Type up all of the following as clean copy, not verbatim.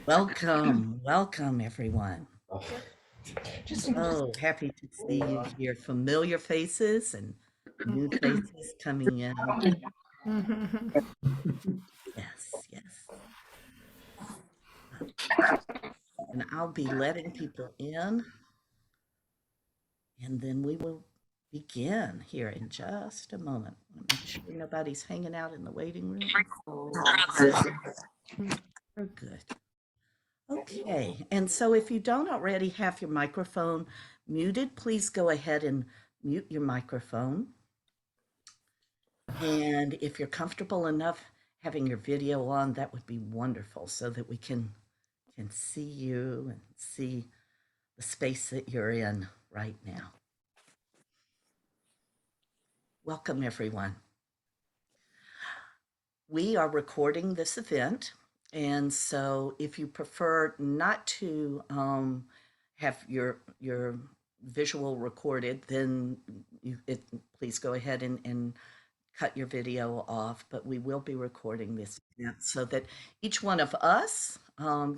Welcome everyone. Oh, happy to see you here. Familiar faces and new faces coming in. Yes, yes. And I'll be letting people in, and then we will begin here in just a moment. Make sure nobody's hanging out in the waiting room. We're good. Okay, and so if you don't already have your microphone muted, please go ahead and mute your microphone. And if you're comfortable enough having your video on, that would be wonderful so that we can see you and see the space that you're in right now. Welcome, everyone. We are recording this event, and so if you prefer not to have your visual recorded, then please go ahead and cut your video off, but we will be recording this event so that each one of us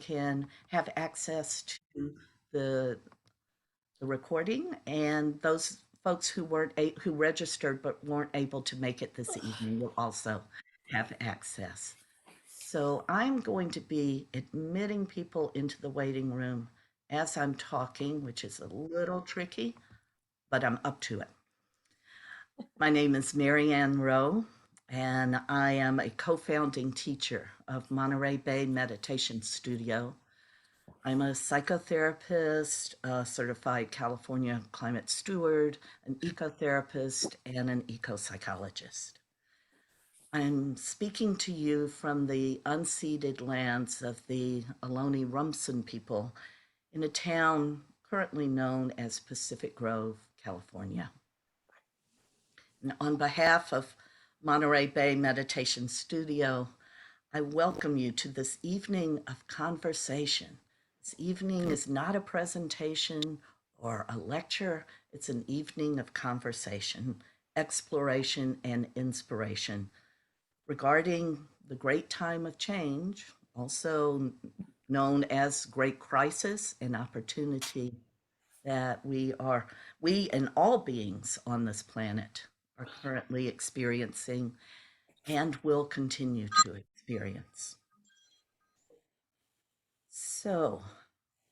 can have access to the recording, and those folks who registered but weren't able to make it this evening will also have access. So I'm going to be admitting people into the waiting room as I'm talking, which is a little tricky, but I'm up to it. My name is Marianne Rowe, and I am a co-founding teacher of Monterey Bay Meditation Studio. I'm a psychotherapist, a certified California climate steward, an ecotherapist, and an eco-psychologist. I'm speaking to you from the unceded lands of the Ohlone Rumsen people in a town currently known as Pacific Grove, California. And on behalf of Monterey Bay Meditation Studio, I welcome you to this evening of conversation. This evening is not a presentation or a lecture. It's an evening of conversation, exploration, and inspiration regarding the great time of change, also known as great crisis and opportunity that we and all beings on this planet are currently experiencing and will continue to experience. So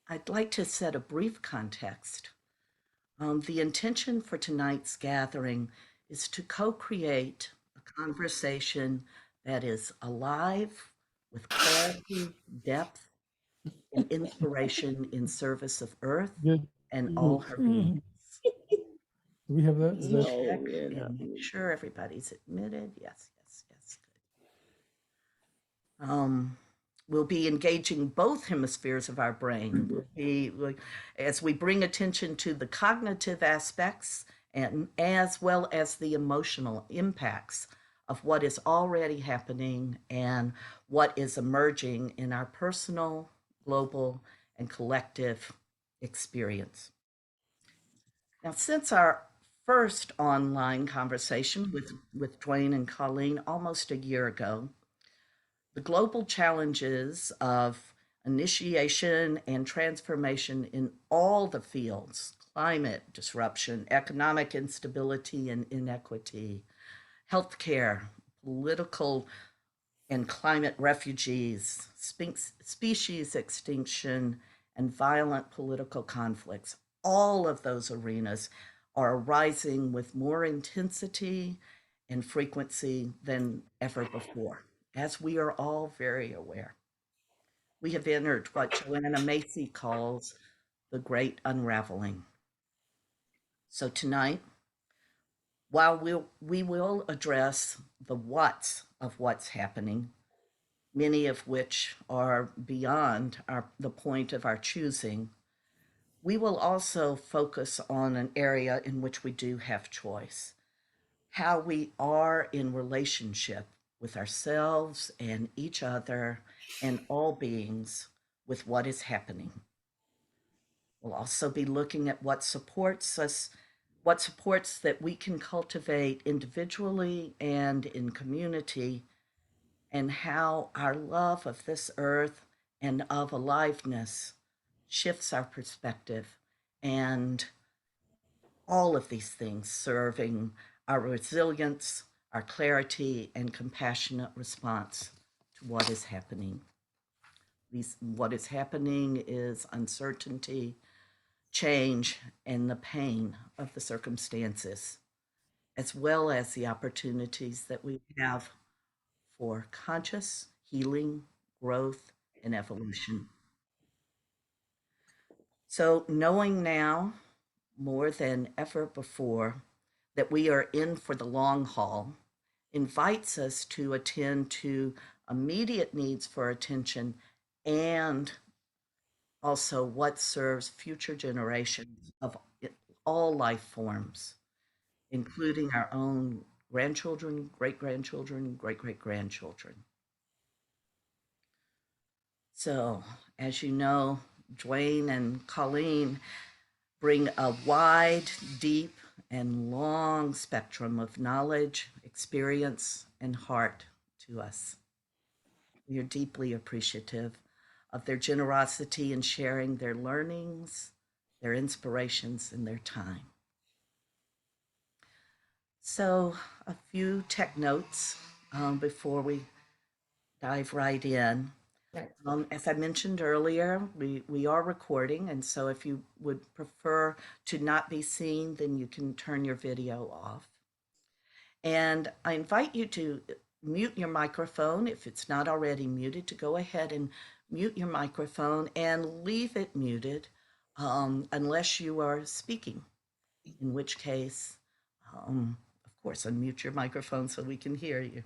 I'd like to set a brief context. The intention for tonight's gathering is to co-create a conversation that is alive with clarity, depth, and inspiration in service of Earth and all her beings. Do we have that? Check and make sure everybody's admitted. Yes. Good. We'll be engaging both hemispheres of our brain. As we bring attention to the cognitive aspects and as well as the emotional impacts of what is already happening and what is emerging in our personal, global, and collective experience. Now, since our first online conversation with Duane and Coleen almost a year ago, the global challenges of initiation and transformation in all the fields, climate disruption, economic instability and inequity, healthcare, political and climate refugees, species extinction, and violent political conflicts, all of those arenas are arising with more intensity and frequency than ever before, as we are all very aware. We have entered what Joanna Macy calls the great unraveling. So tonight, while we will address the what's of what's happening, many of which are beyond the point of our choosing, we will also focus on an area in which we do have choice, how we are in relationship with ourselves and each other and all beings with what is happening. We'll also be looking at what supports us what supports that we can cultivate individually and in community, and how our love of this earth and of aliveness shifts our perspective, and all of these things serving our resilience, our clarity, and compassionate response to what is happening. What is happening is uncertainty, change, and the pain of the circumstances, as well as the opportunities that we have for conscious healing, growth, and evolution. So, knowing now more than ever before that we are in for the long haul invites us to attend to immediate needs for attention and also what serves future generations of all life forms, including our own grandchildren, great grandchildren, great great grandchildren. So, as you know, Duane and Coleen bring a wide, deep, and long spectrum of knowledge, experience, and heart to us. We are deeply appreciative of their generosity in sharing their learnings, their inspirations, and their time. So, a few tech notes before we dive right in. As I mentioned earlier, we are recording, and so if you would prefer to not be seen, then you can turn your video off. And I invite you to mute your microphone if it's not already muted, to go ahead and mute your microphone and leave it muted unless you are speaking, in which case, of course, unmute your microphone so we can hear you.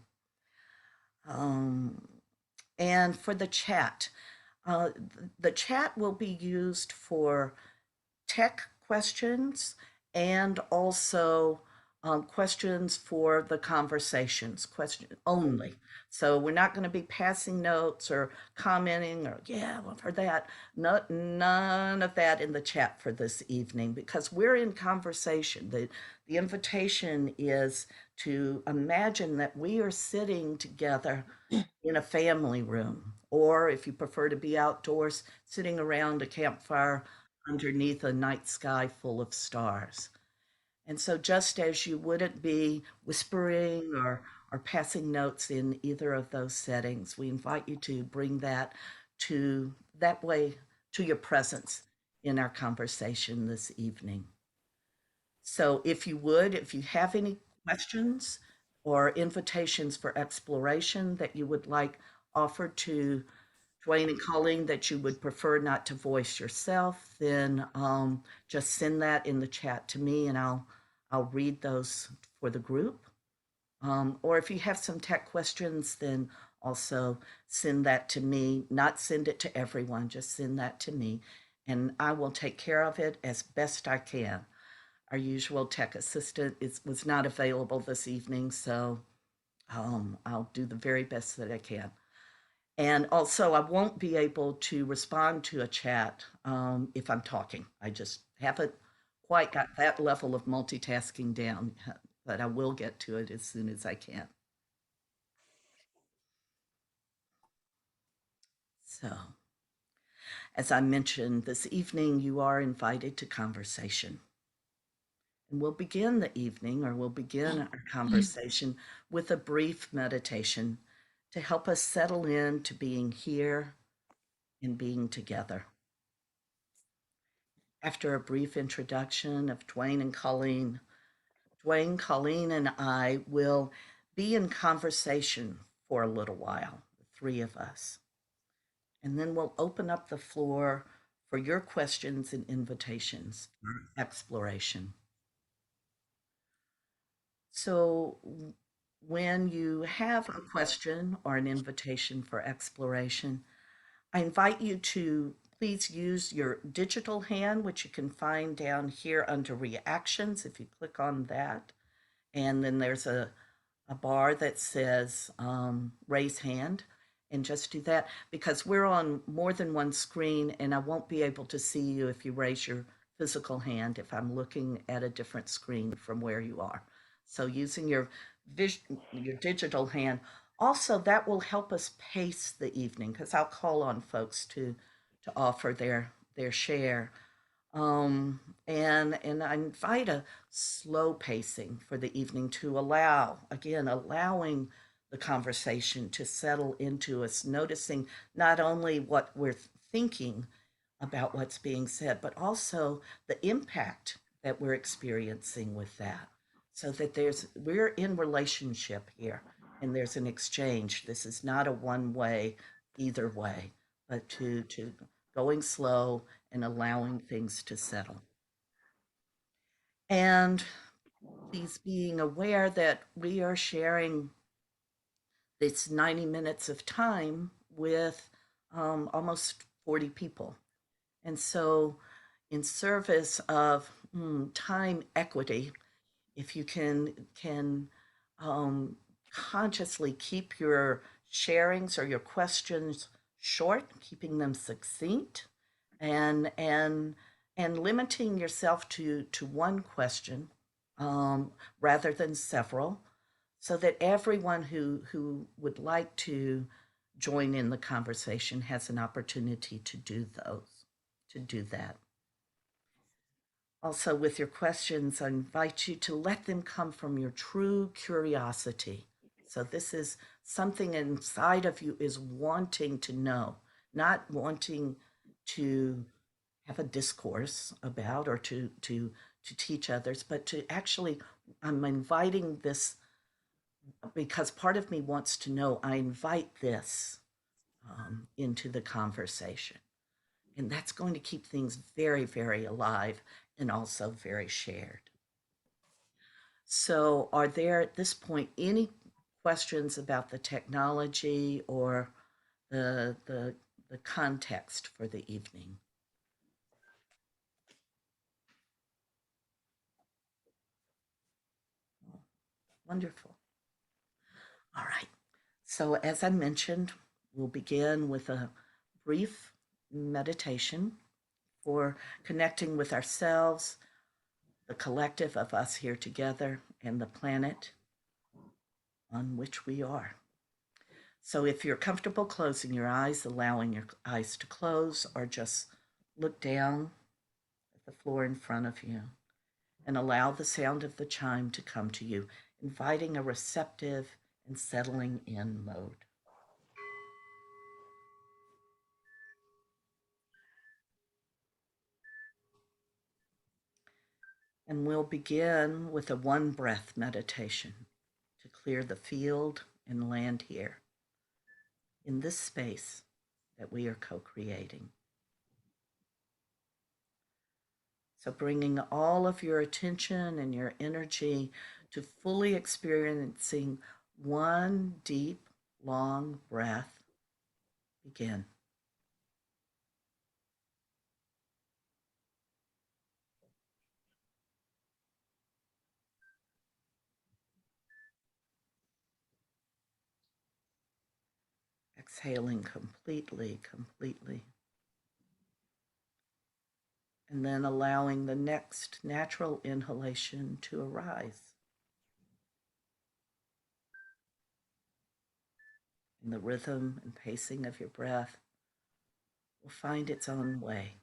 And for uh, the chat will be used for tech questions and also questions for the conversations, question only. So we're not going to be passing notes or commenting or, yeah, well, for that. No, none of that in the chat for this evening because we're in conversation. The invitation is to imagine that we are sitting together in a family room, or if you prefer to be outdoors, sitting around a campfire underneath a night sky full of stars. And so, just as you wouldn't be whispering or passing notes in either of those settings, we invite you to bring that to that way to your presence in our conversation this evening. So, if you have any questions or invitations for exploration that you would like offered to Duane and Coleen that you would prefer not to voice yourself, then just send that in the chat to me, and I'll read those for the group. Or if you have some tech questions, then also send that to me. Not send it to everyone, just send that to me, and I will take care of it as best I can. Our usual tech assistant was not available this evening, so I'll do the very best that I can. And also, I won't be able to respond to a chat if I'm talking. I just haven't quite got that level of multitasking down, but I will get to it as soon as I can. So, as I mentioned, this evening you are invited to conversation. And we'll begin the evening, or we'll begin our conversation with a brief meditation to help us settle in to being here and being together. After a brief introduction of Duane and Coleen, Duane, Coleen, and I will be in conversation for a little while, the three of us. And then we'll open up the floor for your questions and invitations for exploration. So, when you have a question or an invitation for exploration, I invite you to please use your digital hand, which you can find down here under reactions if you click on that. And then there's a bar that says raise hand. And just do that because we're on more than one screen and I won't be able to see you if you raise your physical hand if I'm looking at a different screen from where you are. So using your digital hand, also that will help us pace the evening because I'll call on folks to offer their share. And I invite a slow pacing for the evening to allowing the conversation to settle into us, noticing not only what we're thinking about what's being said, but also the impact that we're experiencing with that. So that we're in relationship here and there's an exchange. This is not a one way, either way, but to going slow and allowing things to settle. And please being aware that we are sharing this 90 minutes of time with almost 40 people. And so, in service of time equity, if you can consciously keep your sharings or your questions short, keeping them succinct, and and and limiting yourself to one question rather than several, so that everyone who would like to join in the conversation has an opportunity to do that. Also, with your questions, I invite you to let them come from your true curiosity. So, this is something inside of you is wanting to know, not wanting to have a discourse about or to teach others, but to actually, I'm inviting this because part of me wants to know. I invite this into the conversation. And that's going to keep things very, very alive and also very shared. So, are there at this point any questions about the technology or the context for the evening? Wonderful. All right. So, as I mentioned, we'll begin with a brief meditation for connecting with ourselves, the collective of us here together, and the planet on which we are. So if you're comfortable closing your eyes, allowing your eyes to close, or just look down at the floor in front of you and allow the sound of the chime to come to you, inviting a receptive and settling in mode. And we'll begin with a one breath meditation to clear the field and land here in this space that we are co creating. So, bringing all of your attention and your energy to fully experiencing one deep, long breath. Begin. Exhaling completely, completely. And then allowing the next natural inhalation to arise. And the rhythm and pacing of your breath will find its own way.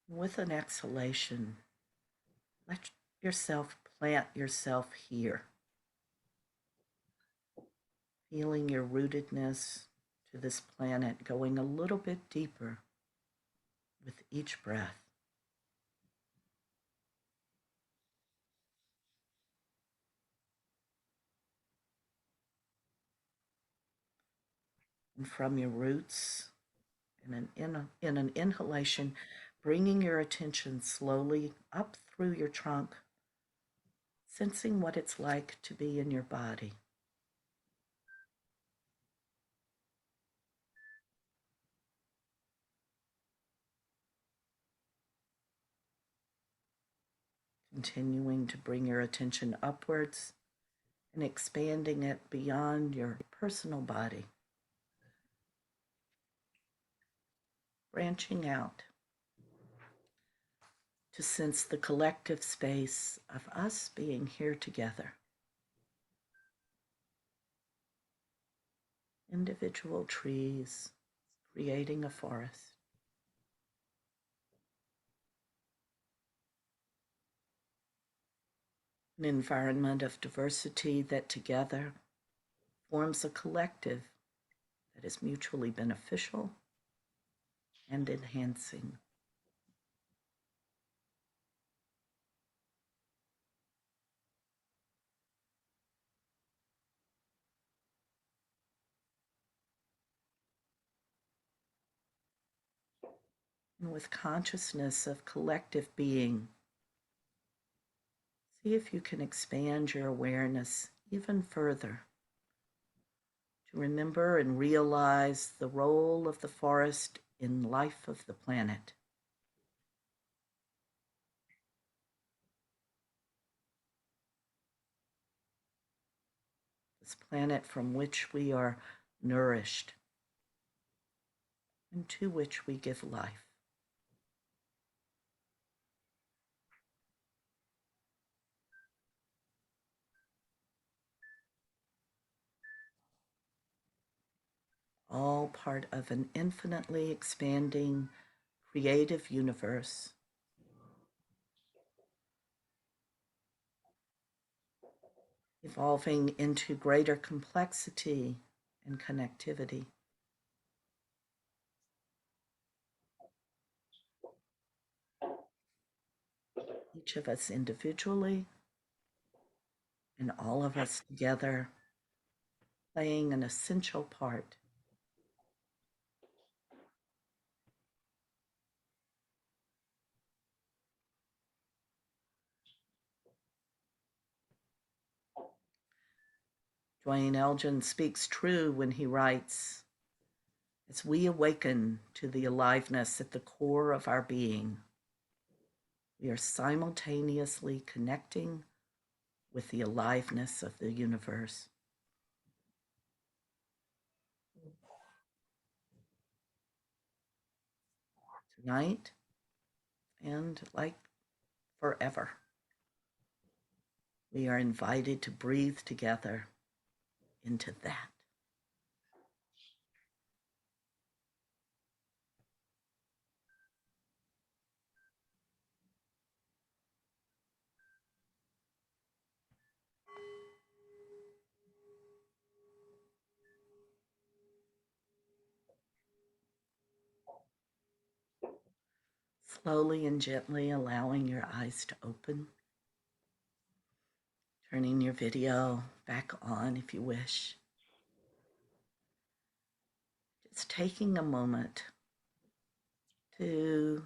With an exhalation, let yourself plant yourself here, feeling your rootedness to this planet going a little bit deeper with each breath. And from your roots, in an inhalation, bringing your attention slowly up through your trunk, sensing what it's like to be in your body. Continuing to bring your attention upwards and expanding it beyond your personal body, branching out to sense the collective space of us being here together. Individual trees creating a forest. An environment of diversity that together forms a collective that is mutually beneficial and enhancing. And with consciousness of collective being, see if you can expand your awareness even further to remember and realize the role of the forest in life of the planet. This planet from which we are nourished and to which we give life. All part of an infinitely expanding creative universe, evolving into greater complexity and connectivity. Each of us individually and all of us together playing an essential part. Duane Elgin speaks true when he writes, as we awaken to the aliveness at the core of our being, we are simultaneously connecting with the aliveness of the universe. Tonight, and like forever, we are invited to breathe together into that. Slowly and gently allowing your eyes to open, turning your video back on if you wish. Just taking a moment to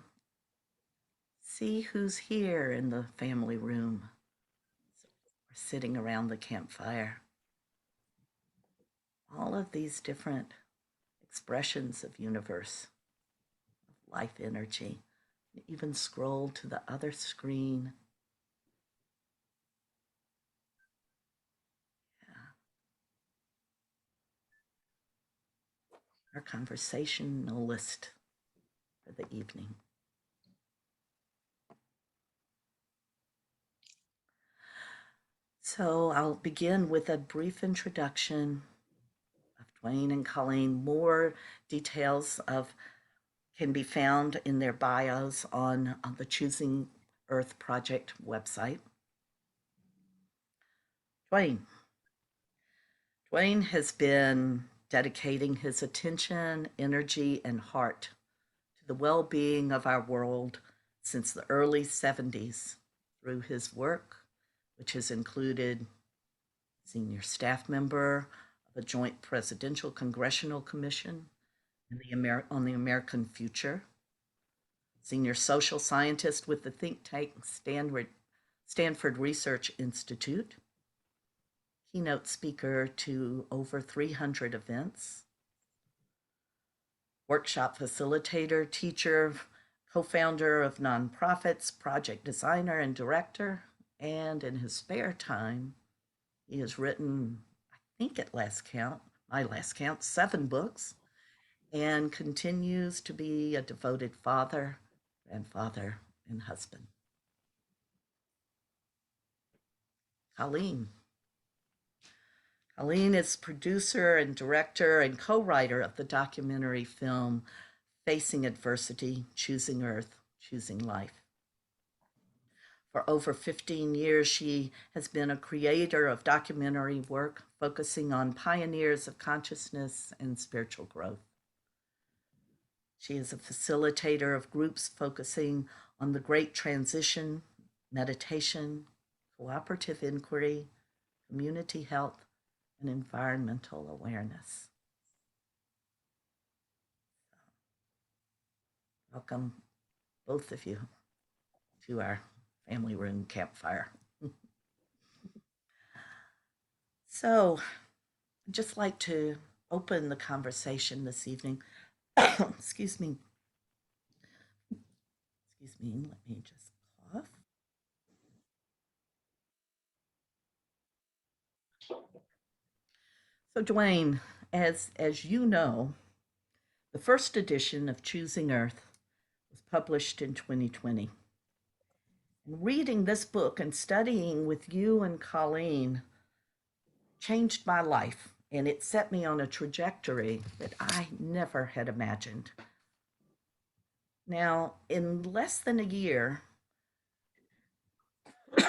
see who's here in the family room or sitting around the campfire. All of these different expressions of universe, of life energy. Even scroll to the other screen. Yeah. Our conversationalist for the evening. So I'll begin with a brief introduction of Duane and Coleen. More details can be found in their bios on the Choosing Earth Project website. Duane has been dedicating his attention, energy, and heart to the well-being of our world since the early 70s through his work, which has included senior staff member of a joint presidential congressional commission on the American future, senior social scientist with the think tank Stanford Research Institute, keynote speaker to over 300 events, workshop facilitator, teacher, co-founder of nonprofits, project designer and director, and in his spare time, He has written, I think at last count, my last count, 7 books, and continues to be a devoted father, grandfather, and husband. Coleen. Coleen is producer and director and co-writer of the documentary film Facing Adversity, Choosing Earth, Choosing Life. For over 15 years, she has been a creator of documentary work focusing on pioneers of consciousness and spiritual growth. She is a facilitator of groups focusing on the Great Transition, meditation, cooperative inquiry, community health, and environmental awareness. Welcome, both of you, to our family room campfire. So, I'd just like to open the conversation this evening. Excuse me. Let me just cough. So, Duane, as you know, the first edition of Choosing Earth was published in 2020. And reading this book and studying with you and Coleen changed my life, and it set me on a trajectory that I never had imagined. Now, in less than a year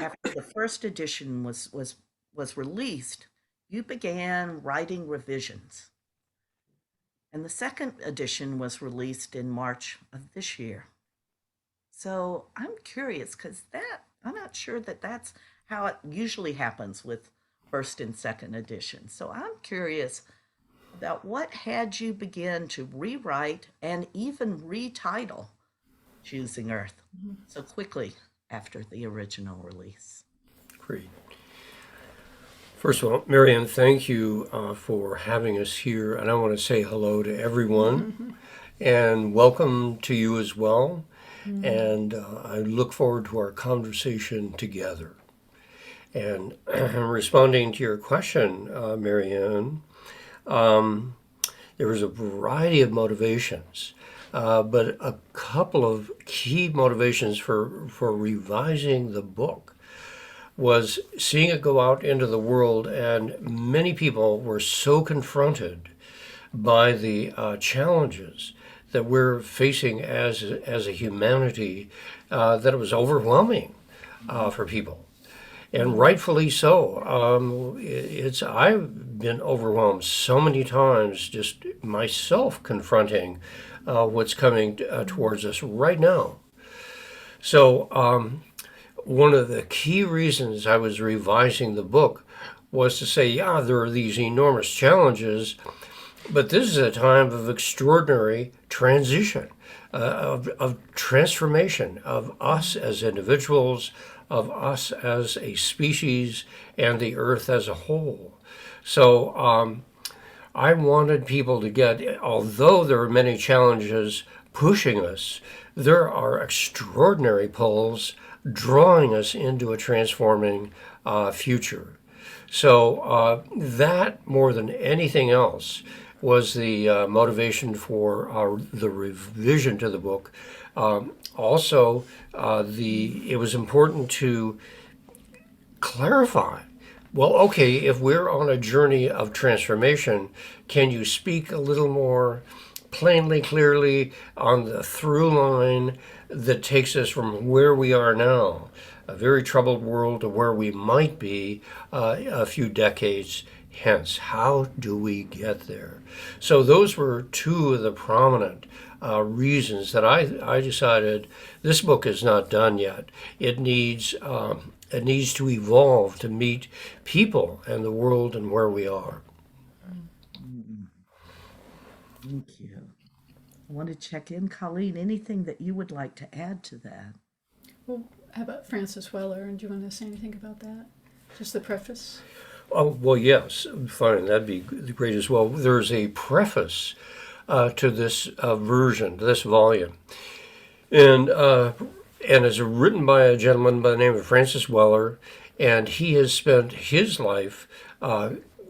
after the first edition was released, you began writing revisions. And the second edition was released in March of this year. So I'm curious because I'm not sure that that's how it usually happens with first and second edition. So I'm curious about what had you begin to rewrite and even retitle Choosing Earth so quickly after the original release. Great. First of all, Marianne, thank you for having us here. And I want to say hello to everyone and welcome to you as well. And I look forward to our conversation together. And responding to your question, Marianne, there was a variety of motivations, but a couple of key motivations for revising the book was seeing it go out into the world, and many people were so confronted by the challenges that we're facing as a humanity that it was overwhelming for people. And rightfully so. I've been overwhelmed so many times, just myself confronting what's coming towards us right now. So one of the key reasons I was revising the book was to say, yeah, there are these enormous challenges, but this is a time of extraordinary transition, of transformation of us as individuals, of us as a species, and the earth as a whole. So I wanted people to get, although there are many challenges pushing us, there are extraordinary pulls drawing us into a transforming future. So that, more than anything else, was the motivation for the revision to the book. Also, it was important to clarify, well, okay, if we're on a journey of transformation, can you speak a little more plainly, clearly on the through line that takes us from where we are now, a very troubled world, to where we might be a few decades hence? How do we get there? So those were two of the prominent reasons that I decided this book is not done yet. It needs to evolve to meet people and the world and where we are. Thank you. I want to check in, Coleen, anything that you would like to add to that? Well, how about Francis Weller? And do you want to say anything about that? Just the preface? Oh, well, yes, fine, that'd be great as well. There's a preface to this version, to this volume. And it's written by a gentleman by the name of Francis Weller, And he has spent his life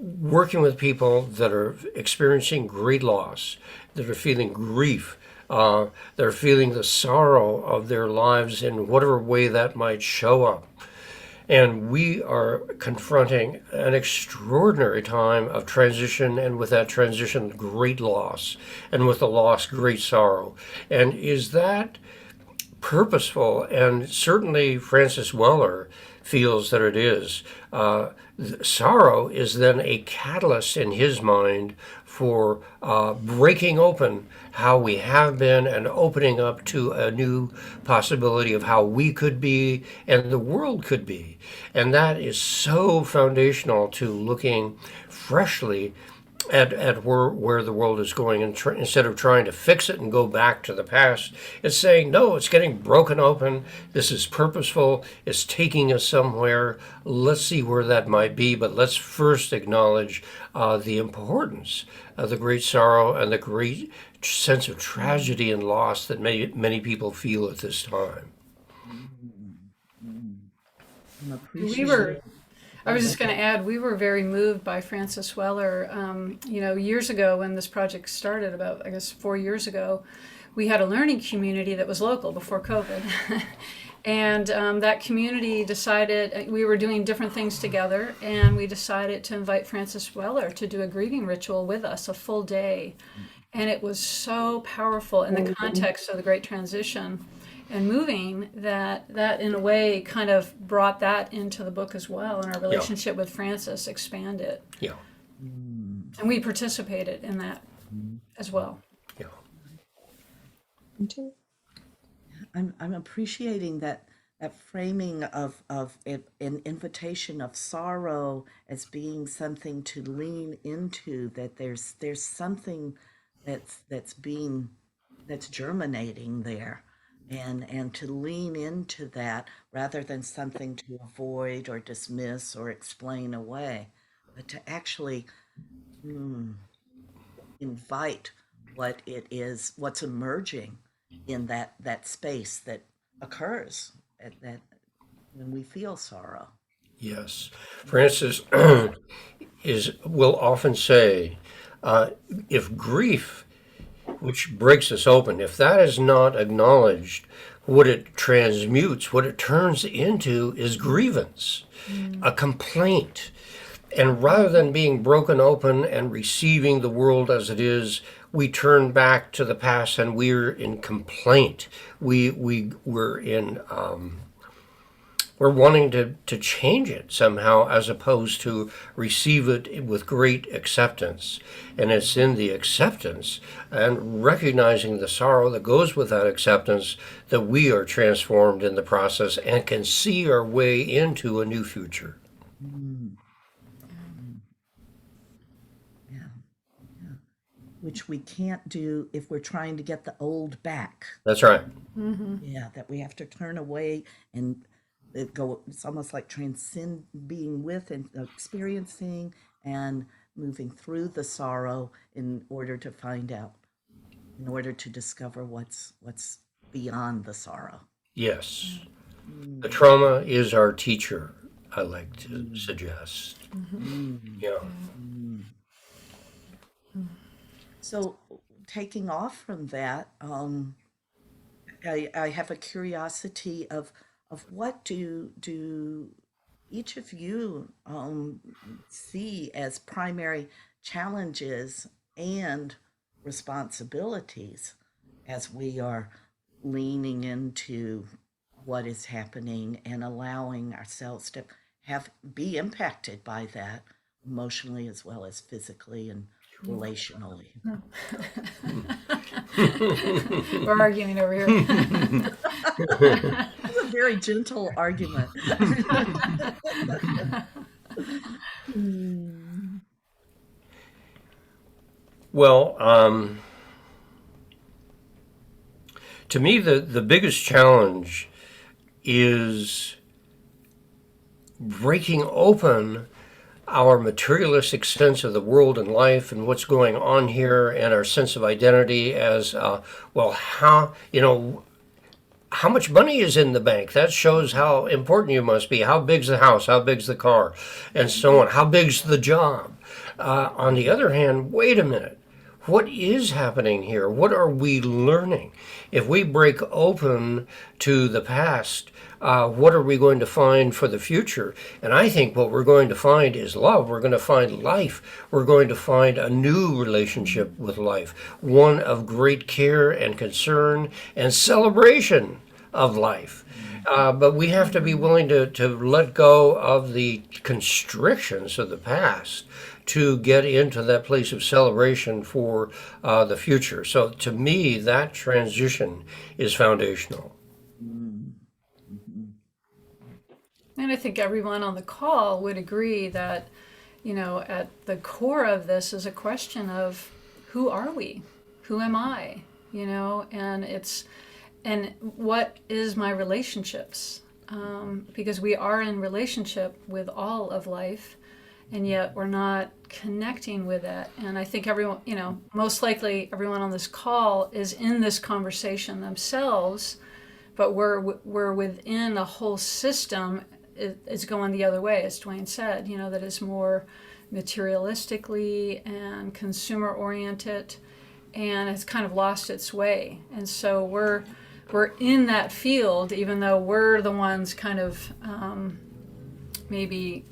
working with people that are experiencing great loss, that are feeling grief, that are feeling the sorrow of their lives in whatever way that might show up. And we are confronting an extraordinary time of transition, and with that transition, great loss, and with the loss, great sorrow. And is that purposeful? And certainly Francis Weller feels that it is. Sorrow is then a catalyst in his mind for breaking open how we have been and opening up to a new possibility of how we could be and the world could be. And that is so foundational to looking freshly at where the world is going, and instead of trying to fix it and go back to the past, it's saying, no, it's getting broken open. This is purposeful. It's taking us somewhere. Let's see where that might be, but let's first acknowledge the importance of the great sorrow and the great sense of tragedy and loss that many people feel at this time. I was just going to add, we were very moved by Francis Weller. Years ago when this project started, about, I guess, 4 years ago, we had a learning community that was local before COVID. And that community decided, we were doing different things together, and we decided to invite Francis Weller to do a grieving ritual with us, a full day. And it was so powerful in the context of the Great Transition and moving that in a way kind of brought that into the book as well, and our relationship with Francis expanded. Yeah. And we participated in that as well. Yeah. I'm appreciating that framing of an invitation of sorrow as being something to lean into, that there's something that's germinating there, and to lean into that rather than something to avoid or dismiss or explain away, but to actually invite what it is, what's emerging in that space that occurs that when we feel sorrow. Yes. Francis will often say, if grief, which breaks us open, if that is not acknowledged, what it transmutes, what it turns into is grievance, a complaint. And rather than being broken open and receiving the world as it is, we turn back to the past and we're in complaint. We're in we're wanting to change it somehow, as opposed to receive it with great acceptance. And it's in the acceptance and recognizing the sorrow that goes with that acceptance that we are transformed in the process and can see our way into a new future. Yeah. Which we can't do if we're trying to get the old back. That's right. Yeah, that we have to turn away and it's almost like transcend being with and experiencing and moving through the sorrow in order to find out, in order to discover what's beyond the sorrow. Yes. The trauma is our teacher, I like to suggest. Yeah. So taking off from that, I have a curiosity of what do each of you see as primary challenges and responsibilities as we are leaning into what is happening and allowing ourselves to be impacted by that emotionally as well as physically and relationally. We're arguing over here. It's a very gentle argument. Well, to me, the biggest challenge is breaking open our materialistic sense of the world and life and what's going on here, and our sense of identity as, well, how, how much money is in the bank. That shows how important you must be. How big's the house? How big's the car? And so on. How big's the job? On the other hand, wait a minute. What is happening here? What are we learning? If we break open to the past, what are we going to find for the future? And I think what we're going to find is love. We're going to find life. We're going to find a new relationship with life, one of great care and concern and celebration of life. But we have to be willing to let go of the constrictions of the past to get into that place of celebration for the future. So to me, that transition is foundational. And I think everyone on the call would agree that, at the core of this is a question of who are we? Who am I? And what is my relationships? Because we are in relationship with all of life, and yet we're not connecting with it. And I think everyone, most likely everyone on this call is in this conversation themselves, but we're within a whole system. It's going the other way, as Duane said, that is more materialistically and consumer oriented, and it's kind of lost its way. And so we're in that field, even though we're the ones kind of maybe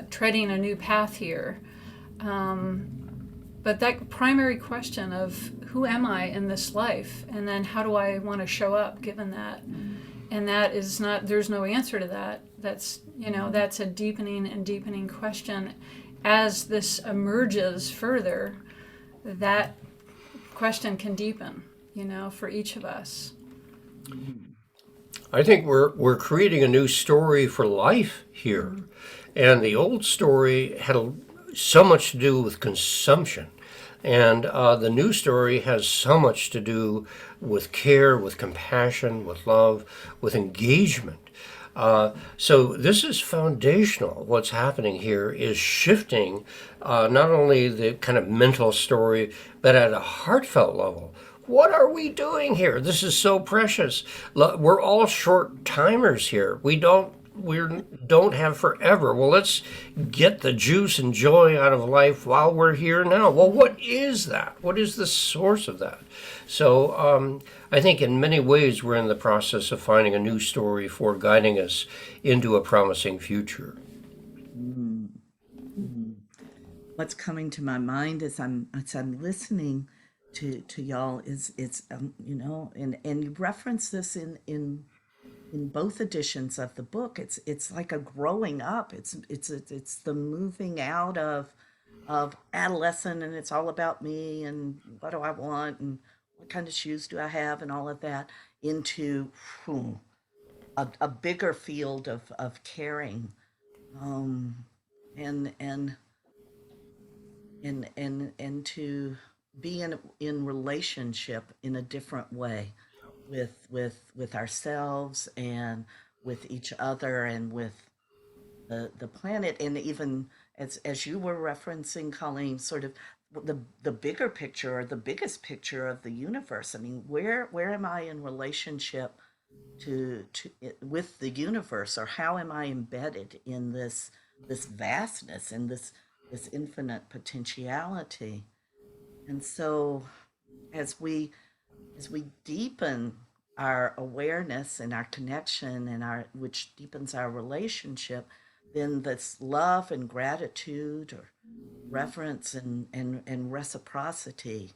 treading a new path here. But that primary question of who am I in this life, and then how do I want to show up given that? And that is not, there's no answer to that. That's, that's a deepening and deepening question. As this emerges further, that question can deepen, for each of us. I think we're creating a new story for life here. And the old story had so much to do with consumption. And the new story has so much to do with care, with compassion, with love, with engagement. So this is foundational. What's happening here is shifting not only the kind of mental story, but at a heartfelt level. What are we doing here? This is so precious. We're all short timers here. We don't have forever. Well, let's get the juice and joy out of life while we're here now. Well, what is that? What is the source of that? So I think in many ways we're in the process of finding a new story for guiding us into a promising future. What's coming to my mind as I'm listening to y'all is and you reference this in both editions of the book. It's like a growing up. It's the moving out of adolescent, and it's all about me and what do I want and what kind of shoes do I have and all of that, into a bigger field of caring, and to be in relationship in a different way with ourselves and with each other and with the planet, and even as you were referencing, Coleen, sort of the bigger picture or the biggest picture of the universe. I mean, where am I in relationship with the universe, or how am I embedded in this vastness and this infinite potentiality? And so as we deepen our awareness and our connection and which deepens our relationship, then this love and gratitude or reverence and reciprocity,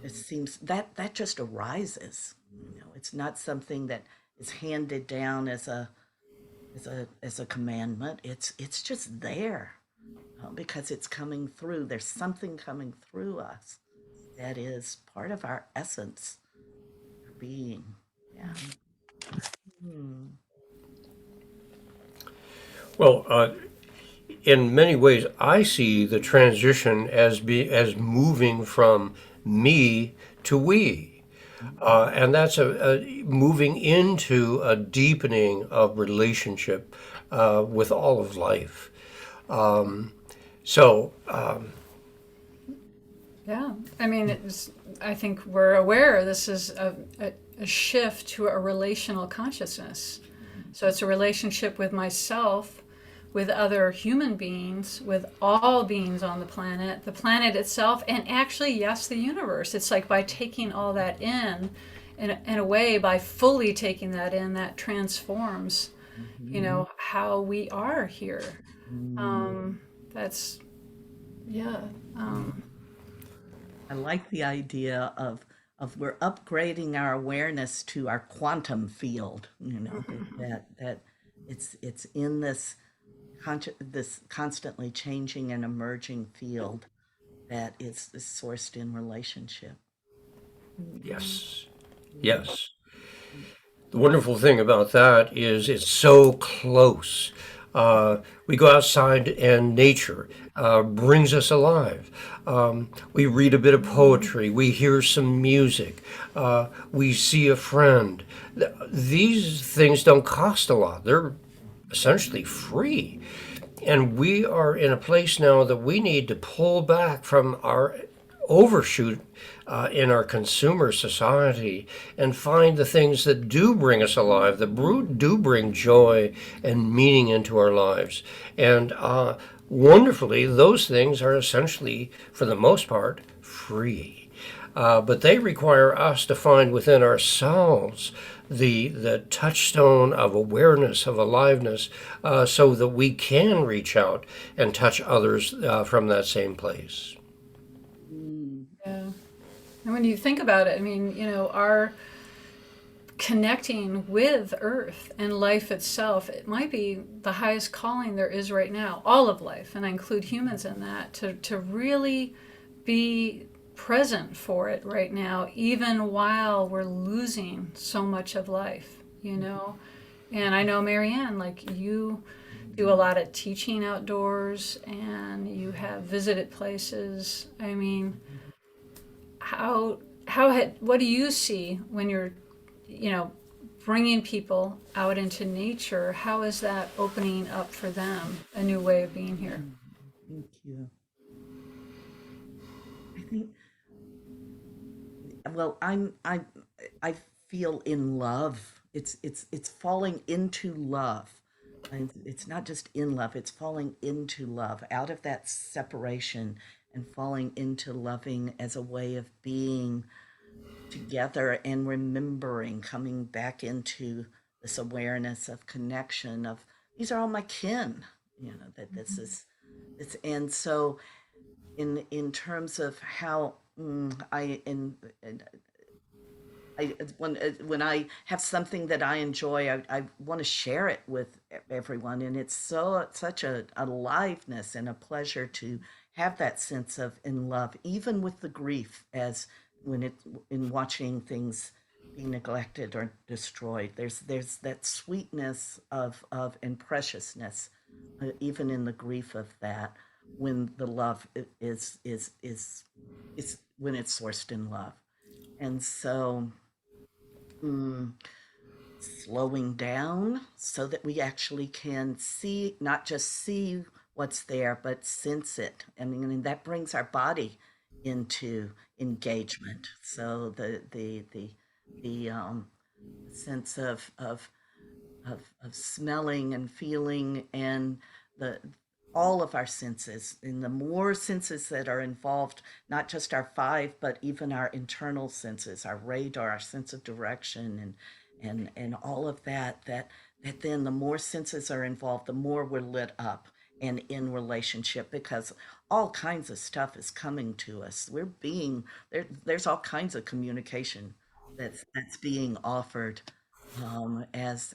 it seems that just arises. It's not something that is handed down as a commandment. It's just there, because it's coming through. There's something coming through us that is part of our essence, our being. Yeah. Well, in many ways, I see the transition as moving from me to we, and that's a moving into a deepening of relationship with all of life. So Yeah, I mean, it's I think we're aware this is a shift to a relational consciousness. So it's a relationship with myself, with other human beings, with all beings on the planet itself, and actually, yes, the universe. It's like by taking all that in a way, by fully taking that in, that transforms, how we are here. That's, yeah. I like the idea of we're upgrading our awareness to our quantum field, that it's in this this constantly changing and emerging field that is sourced in relationship. Yes. Yes. The wonderful thing about that is it's so close. We go outside and nature brings us alive. We read a bit of poetry. We hear some music. We see a friend. These things don't cost a lot. They're essentially free. And we are in a place now that we need to pull back from our overshoot in our consumer society and find the things that do bring us alive, that do bring joy and meaning into our lives. And wonderfully, those things are essentially, for the most part, free. But they require us to find within ourselves the touchstone of awareness, of aliveness, so that we can reach out and touch others from that same place. Yeah. And when you think about it, I mean, our connecting with Earth and life itself, it might be the highest calling there is right now, all of life, and I include humans in that, to really be present for it right now, even while we're losing so much of life, And I know, Marianne, like you do a lot of teaching outdoors and you have visited places. I mean, what do you see when you're, bringing people out into nature? How is that opening up for them a new way of being here? Thank you. I think, well, I feel in love. It's falling into love. And it's not just in love, it's falling into love, out of that separation and falling into loving as a way of being together and remembering, coming back into this awareness of connection of these are all my kin, that this is it's and so in terms of how when I have something that I enjoy, I want to share it with everyone, and it's such a aliveness and a pleasure to have that sense of in love, even with the grief, as when it in watching things be neglected or destroyed. There's that sweetness of and preciousness, even in the grief of that, when the love is when it's sourced in love, and so. Mm, Slowing down so that we actually can see, not just see what's there, but sense it. I mean that brings our body into engagement. So the sense of smelling and feeling and the all of our senses, and the more senses that are involved, not just our five but even our internal senses, our radar, our sense of direction, and all of that then the more senses are involved, the more we're lit up and in relationship, because all kinds of stuff is coming to us. We're being there's all kinds of communication that's being offered, as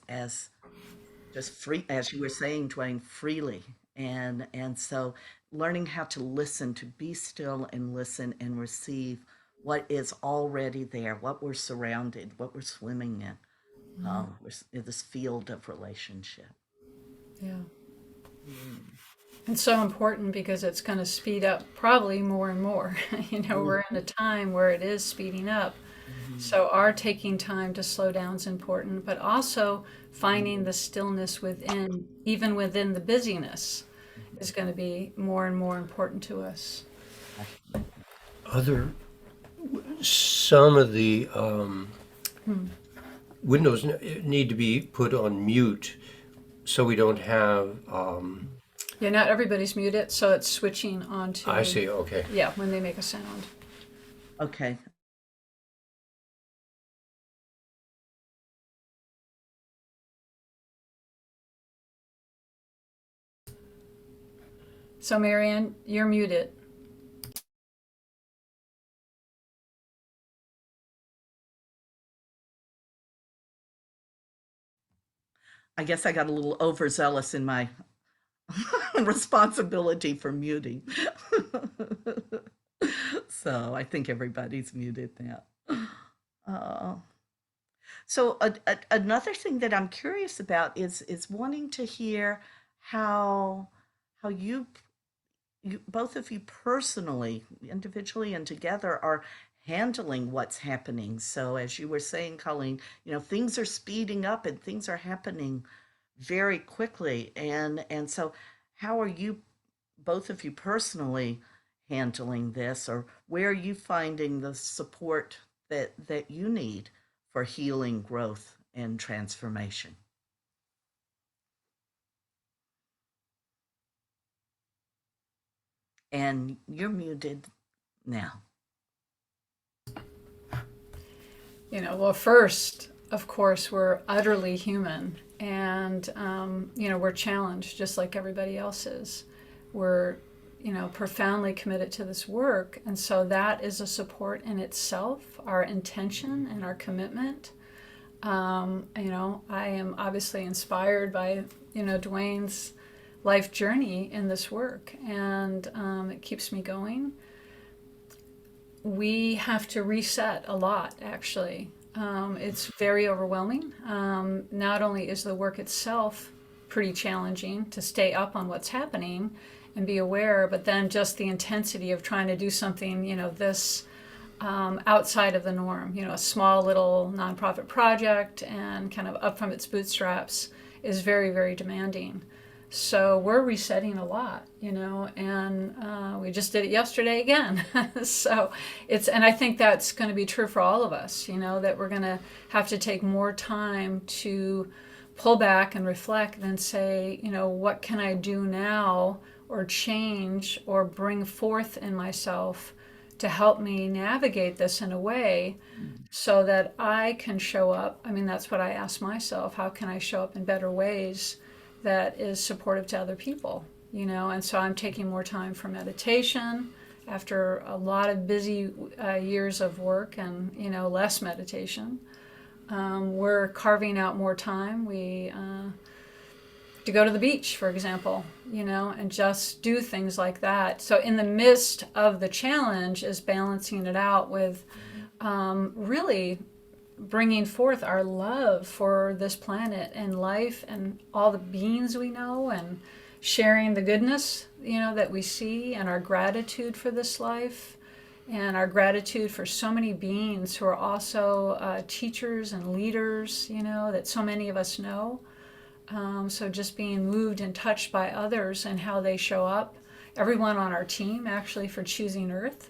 just free, as you were saying, Duane, freely. And so learning how to listen, to be still and listen and receive what is already there, what we're surrounded, what we're swimming in, we're in this field of relationship. Yeah. Mm. It's so important because it's going to speed up probably more and more. We're in a time where it is speeding up. So our taking time to slow down is important, but also finding the stillness within, even within the busyness, is going to be more and more important to us. Other some of the windows need to be put on mute so we don't have. Yeah, not everybody's muted, so it's switching on to. I see. Okay. Yeah, when they make a sound. Okay. So Marianne, you're muted. I guess I got a little overzealous in my responsibility for muting. So I think everybody's muted now. So another thing that I'm curious about is wanting to hear how you both of you personally, individually and together, are handling what's happening. So as you were saying, Coleen, things are speeding up and things are happening very quickly. And so how are you, both of you personally, handling this, or where are you finding the support that you need for healing, growth, and transformation? And you're muted now. Well, first, of course, we're utterly human, and we're challenged just like everybody else is. We're profoundly committed to this work, and so that is a support in itself, our intention and our commitment. I am obviously inspired by Duane's life journey in this work, and it keeps me going. We have to reset a lot, actually. It's very overwhelming. Not only is the work itself pretty challenging to stay up on what's happening and be aware, but then just the intensity of trying to do something, this outside of the norm, a small little nonprofit project and kind of up from its bootstraps is very, very demanding. So we're resetting a lot, and we just did it yesterday again. So and I think that's going to be true for all of us, that we're going to have to take more time to pull back and reflect and say, what can I do now or change or bring forth in myself to help me navigate this in a way so that I can show up. I mean, that's what I ask myself. How can I show up in better ways that is supportive to other people, and so I'm taking more time for meditation after a lot of busy years of work and, less meditation. We're carving out more time. To go to the beach, for example, and just do things like that. So in the midst of the challenge is balancing it out with really bringing forth our love for this planet and life and all the beings we know, and sharing the goodness, that we see, and our gratitude for this life, and our gratitude for so many beings who are also teachers and leaders, that so many of us know. So just being moved and touched by others and how they show up. Everyone on our team, actually, for choosing Earth,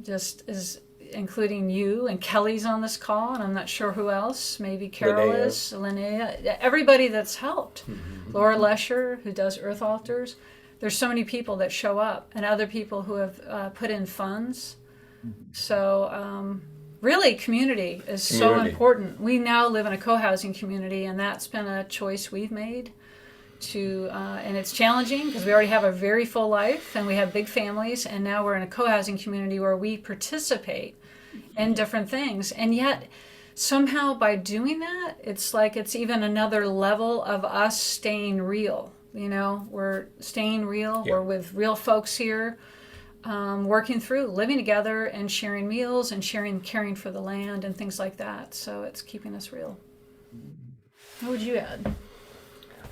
just is, including you, and Kelly's on this call, and I'm not sure who else, maybe Carol is, Linnea, everybody that's helped. Laura Lesher, who does Earth Altars. There's so many people that show up, and other people who have put in funds. So really, community is so important. We now live in a co-housing community, and that's been a choice we've made. And it's challenging because we already have a very full life and we have big families, and now we're in a co-housing community where we participate in different things. And yet somehow by doing that, it's like it's even another level of us staying real. We're staying real. Yeah. We're with real folks here, working through living together and sharing meals and caring for the land and things like that. So it's keeping us real. What would you add?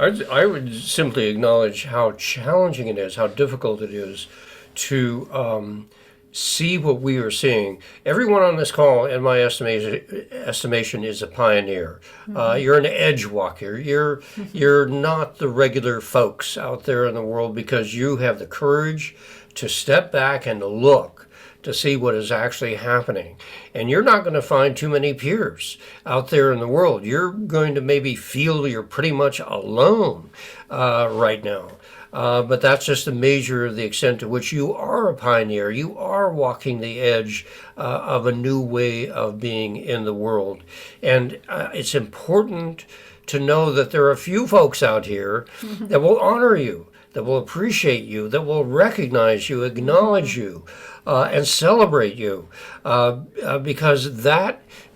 I would simply acknowledge how challenging it is, how difficult it is to see what we are seeing. Everyone on this call, in my estimation, is a pioneer. You're an edge walker. You're not the regular folks out there in the world, because you have the courage to step back and to look to see what is actually happening. And you're not going to find too many peers out there in the world. You're going to maybe feel you're pretty much alone right now. But that's just a measure of the extent to which you are a pioneer. You are walking the edge of a new way of being in the world. And it's important to know that there are a few folks out here that will honor you, that will appreciate you, that will recognize you, acknowledge you, and celebrate you. Because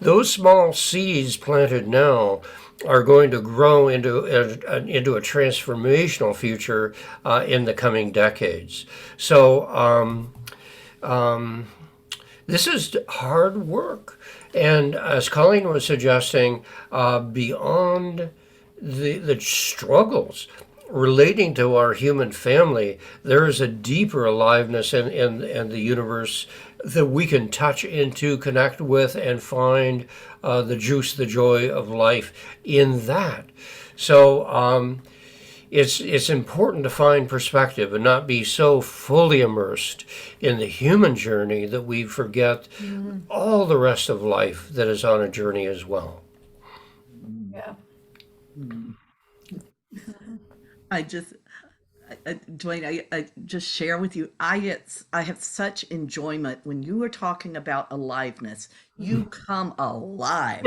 those small seeds planted now are going to grow into a transformational future in the coming decades. So this is hard work. And as Coleen was suggesting, beyond the struggles relating to our human family, there is a deeper aliveness in the universe that we can touch into, connect with, and find the juice, the joy of life in that. So it's important to find perspective and not be so fully immersed in the human journey that we forget all the rest of life that is on a journey as well. Yeah. Duane, I just share with you, I have such enjoyment when you are talking about aliveness. You come alive.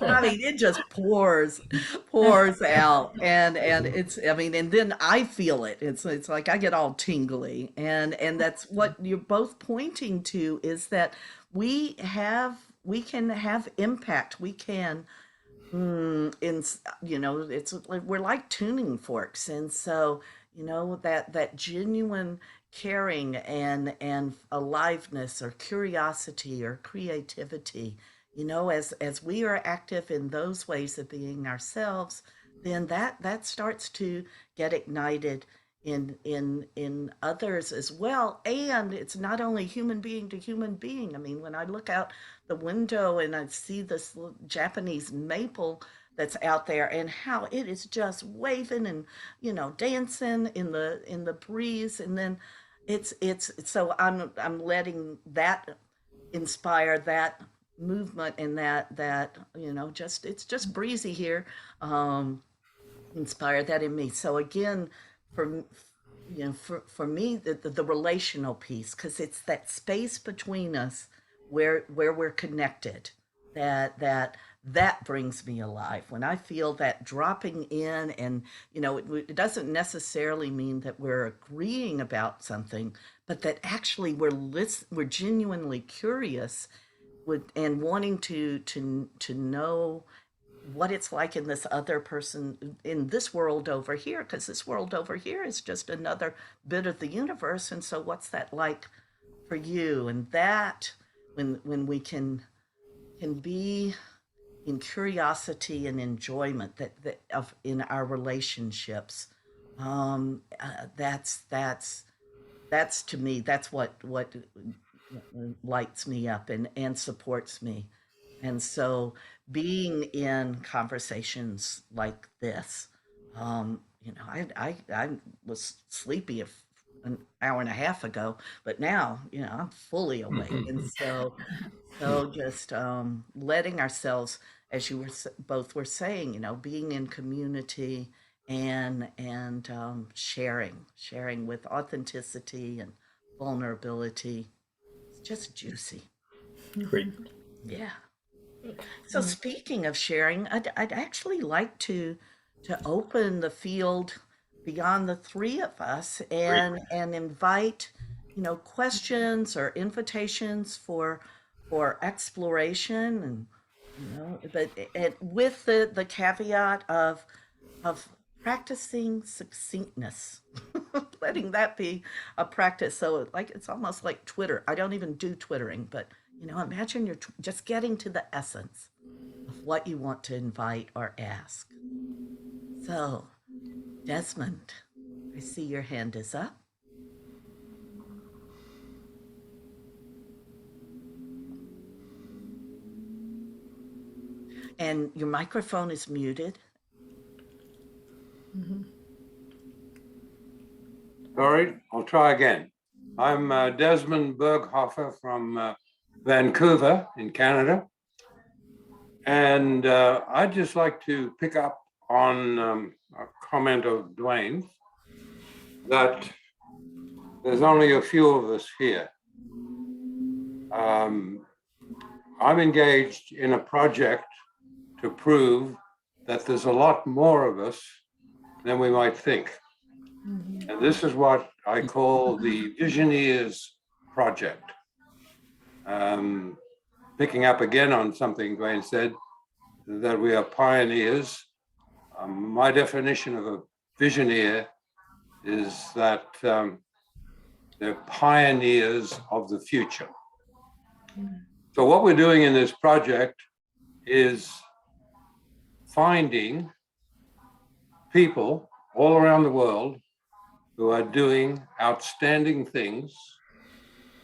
I mean, it just pours out, and it's, I mean, and then I feel it. It's like I get all tingly, and that's what you're both pointing to, is that we can have impact. We can it's like we're like tuning forks, and so that genuine caring and aliveness or curiosity or creativity, as we are active in those ways of being ourselves, then that starts to get ignited in others as well. And it's not only human being to human being. I mean, when I look out the window and I see this little Japanese maple that's out there, and how it is just waving and dancing in the breeze, and then it's so I'm letting that inspire that movement, and that just, it's just breezy here, inspire that in me. So again, for for me, the relational piece, because it's that space between us where we're connected, that brings me alive. When I feel that dropping in, and it doesn't necessarily mean that we're agreeing about something, but that actually we're genuinely curious and wanting to know what it's like in this other person, in this world over here, because this world over here is just another bit of the universe. And so what's that like for you? And that, when we can be in curiosity and enjoyment that of in our relationships, that's to me, that's what lights me up and supports me. And so being in conversations like this, I was sleepy an hour and a half ago, but now, I'm fully awake. And so just letting ourselves, as you were both were saying, being in community and sharing with authenticity and vulnerability. It's just juicy. Great. Yeah. So speaking of sharing, I'd actually like to open the field beyond the three of us, and invite, questions or invitations for exploration, and but with the caveat of practicing succinctness, letting that be a practice. So like, it's almost like Twitter. I don't even do Twittering, but imagine you're just getting to the essence of what you want to invite or ask. So, Desmond, I see your hand is up. And your microphone is muted. All right, I'll try again. I'm Desmond Berghofer from Vancouver in Canada. And I'd just like to pick up on a comment of Duane that there's only a few of us here. I'm engaged in a project to prove that there's a lot more of us than we might think. And this is what I call the Visioneers Project. Picking up again on something Duane said, that we are pioneers. My definition of a visioneer is that they're pioneers of the future. So what we're doing in this project is finding people all around the world who are doing outstanding things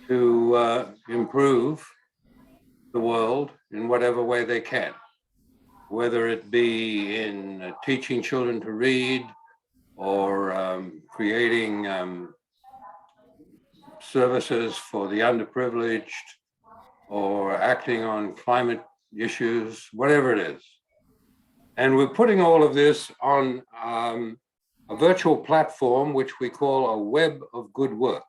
to improve the world in whatever way they can, whether it be in teaching children to read or creating services for the underprivileged or acting on climate issues, whatever it is. And we're putting all of this on a virtual platform, which we call a web of good work.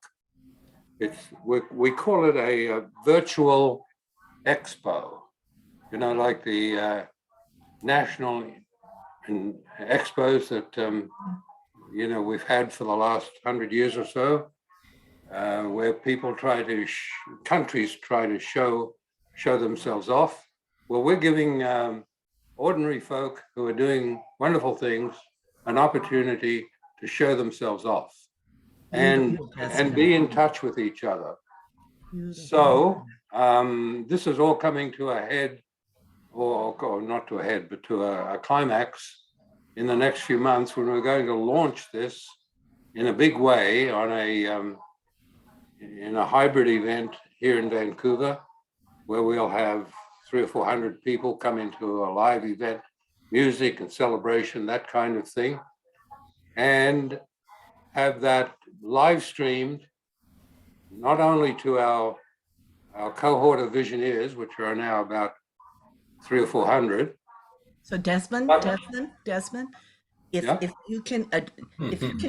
We call it a virtual expo, you know, like the national expos that, you know, we've had for the last 100 years or so, where people try to, countries try to show themselves off. Well, we're giving ordinary folk who are doing wonderful things an opportunity to show themselves off and be in touch with each other. So this is all coming to a head, or not to a head, but to a climax in the next few months when we're going to launch this in a big way on in a hybrid event here in Vancouver, where we'll have 300 or 400 people come into a live event, music and celebration, that kind of thing, and have that live streamed not only to our cohort of visioneers, which are now about 300 or 400. So Desmond, Yeah. if you can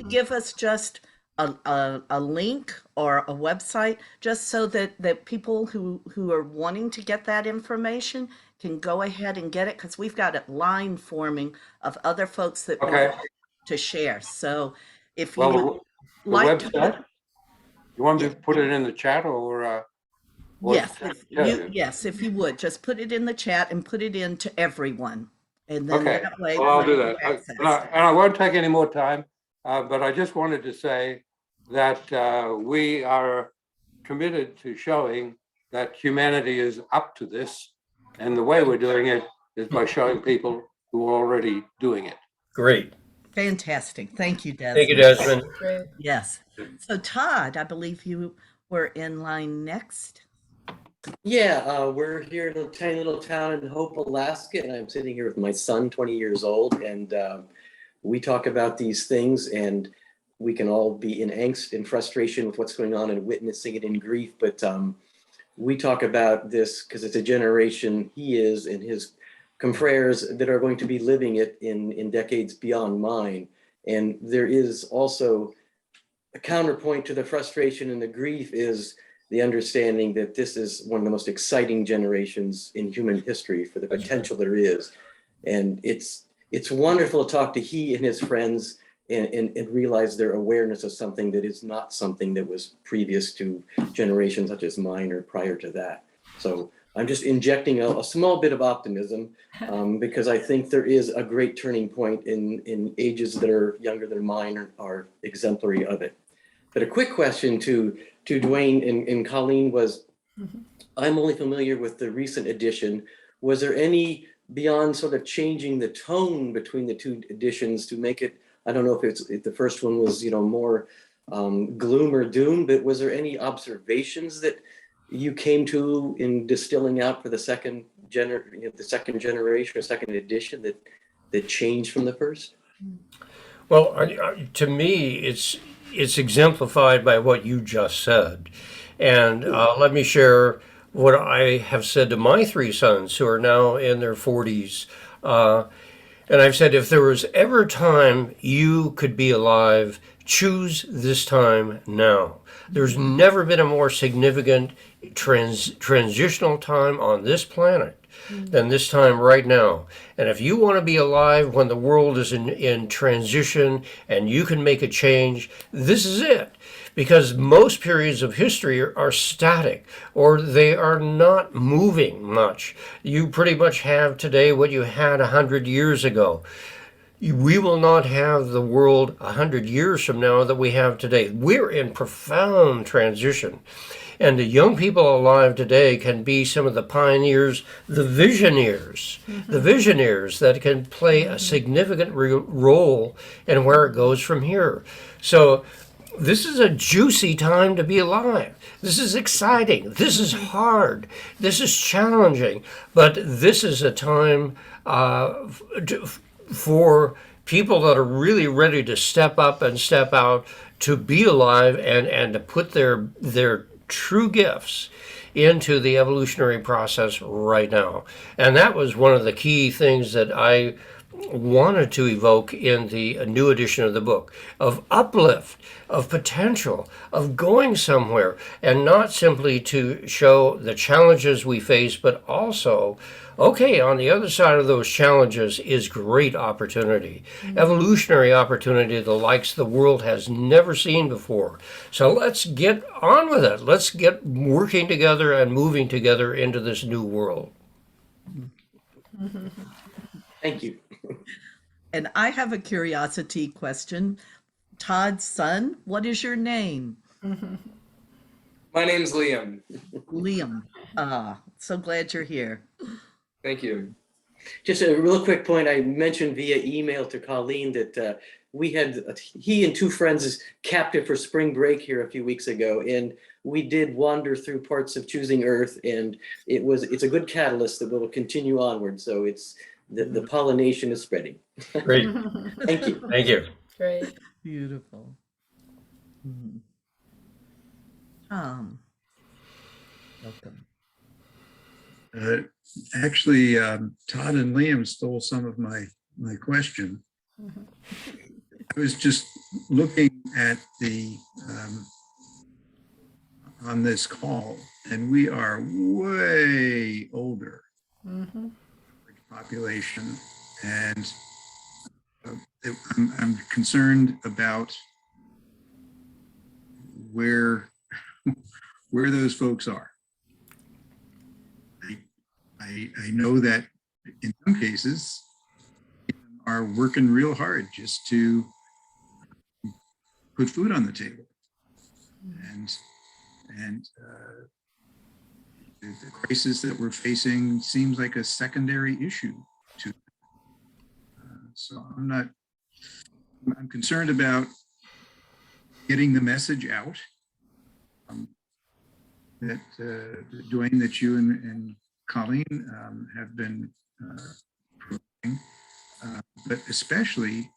give us just a link or a website, just so that people who are wanting to get that information can go ahead and get it, because we've got a line forming of other folks that Okay. want to share. So if Well, you the like to website, you want me to put it in the chat or yes, tell if you would just put it in the chat and put it in to everyone, and then Okay, that way well, I'll do they that. have access. And I won't take any more time, but I just wanted to say that we are committed to showing that humanity is up to this. And the way we're doing it is by showing people who are already doing it. Great. Fantastic. Thank you, Desmond. Thank you, Desmond. Great. Yes. So Todd, I believe you were in line next. Yeah, we're here in a tiny little town in Hope, Alaska, and I'm sitting here with my son, 20 years old, and we talk about these things, and we can all be in angst and frustration with what's going on and witnessing it in grief, but we talk about this because it's a generation he is and his confreres that are going to be living it in decades beyond mine. And there is also a counterpoint to the frustration and the grief is the understanding that this is one of the most exciting generations in human history for the potential there is. And it's wonderful to talk to he and his friends and realize their awareness of something that is not something that was previous to generations such as mine or prior to that. So I'm just injecting a small bit of optimism because I think there is a great turning point in ages that are younger than mine are exemplary of it. But a quick question to Duane and Coleen was, I'm only familiar with the recent edition. Was there any beyond sort of changing the tone between the two editions to make it, I don't know if the first one was, more gloom or doom, but was there any observations that you came to in distilling out for the second generation or second edition that changed from the first? Well, to me, it's exemplified by what you just said. And let me share what I have said to my three sons who are now in their 40s. And I've said, if there was ever a time you could be alive, choose this time now. There's never been a more significant transitional time on this planet than this time right now. And if you want to be alive when the world is in transition and you can make a change, this is it. Because most periods of history are static, or they are not moving much. You pretty much have today what you had 100 years ago. We will not have the world 100 years from now that we have today. We're in profound transition. And the young people alive today can be some of the pioneers, the visioneers, the visioneers that can play a significant role in where it goes from here. So this is a juicy time to be alive. This is exciting. This is hard. This is challenging. But this is a time for people that are really ready to step up and step out, to be alive and to put their true gifts into the evolutionary process right now. And that was one of the key things that I wanted to evoke in the new edition of the book, of uplift, of potential, of going somewhere, and not simply to show the challenges we face, but also, okay, on the other side of those challenges is great opportunity, evolutionary opportunity, the likes the world has never seen before. So let's get on with it. Let's get working together and moving together into this new world. Thank you. And I have a curiosity question. Todd's son, what is your name? My name's Liam. Liam. So glad you're here. Thank you. Just a real quick point. I mentioned via email to Coleen that we had, he and two friends captive for spring break here a few weeks ago, and we did wander through parts of Choosing Earth, and it's a good catalyst that will continue onward. So it's the pollination is spreading. Great. Thank you. Thank you. Great. Beautiful. Welcome. Actually, Todd and Liam stole some of my question. I was just looking at the on this call, and we are way older population, and I'm concerned about where those folks are. I know that in some cases are working real hard just to put food on the table, and the crisis that we're facing seems like a secondary issue to. So I'm concerned about getting the message out that Duane, that you and Coleen have been promoting, but especially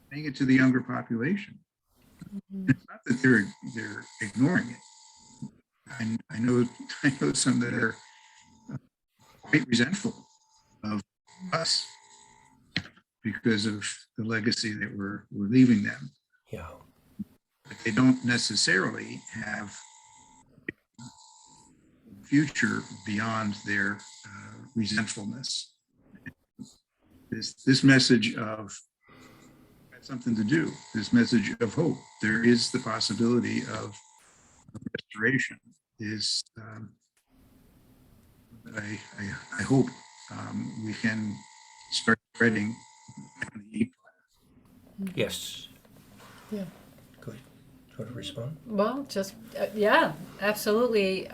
saying it to the younger population. It's not that they're ignoring it. I know some that are quite resentful of us because of the legacy that we're leaving them. Yeah. But they don't necessarily have a future beyond their resentfulness. This message of something to do, this message of hope, there is the possibility of restoration, is I hope we can start spreading on the Yes. Yeah. Good. Want to respond? Well, just, yeah, absolutely.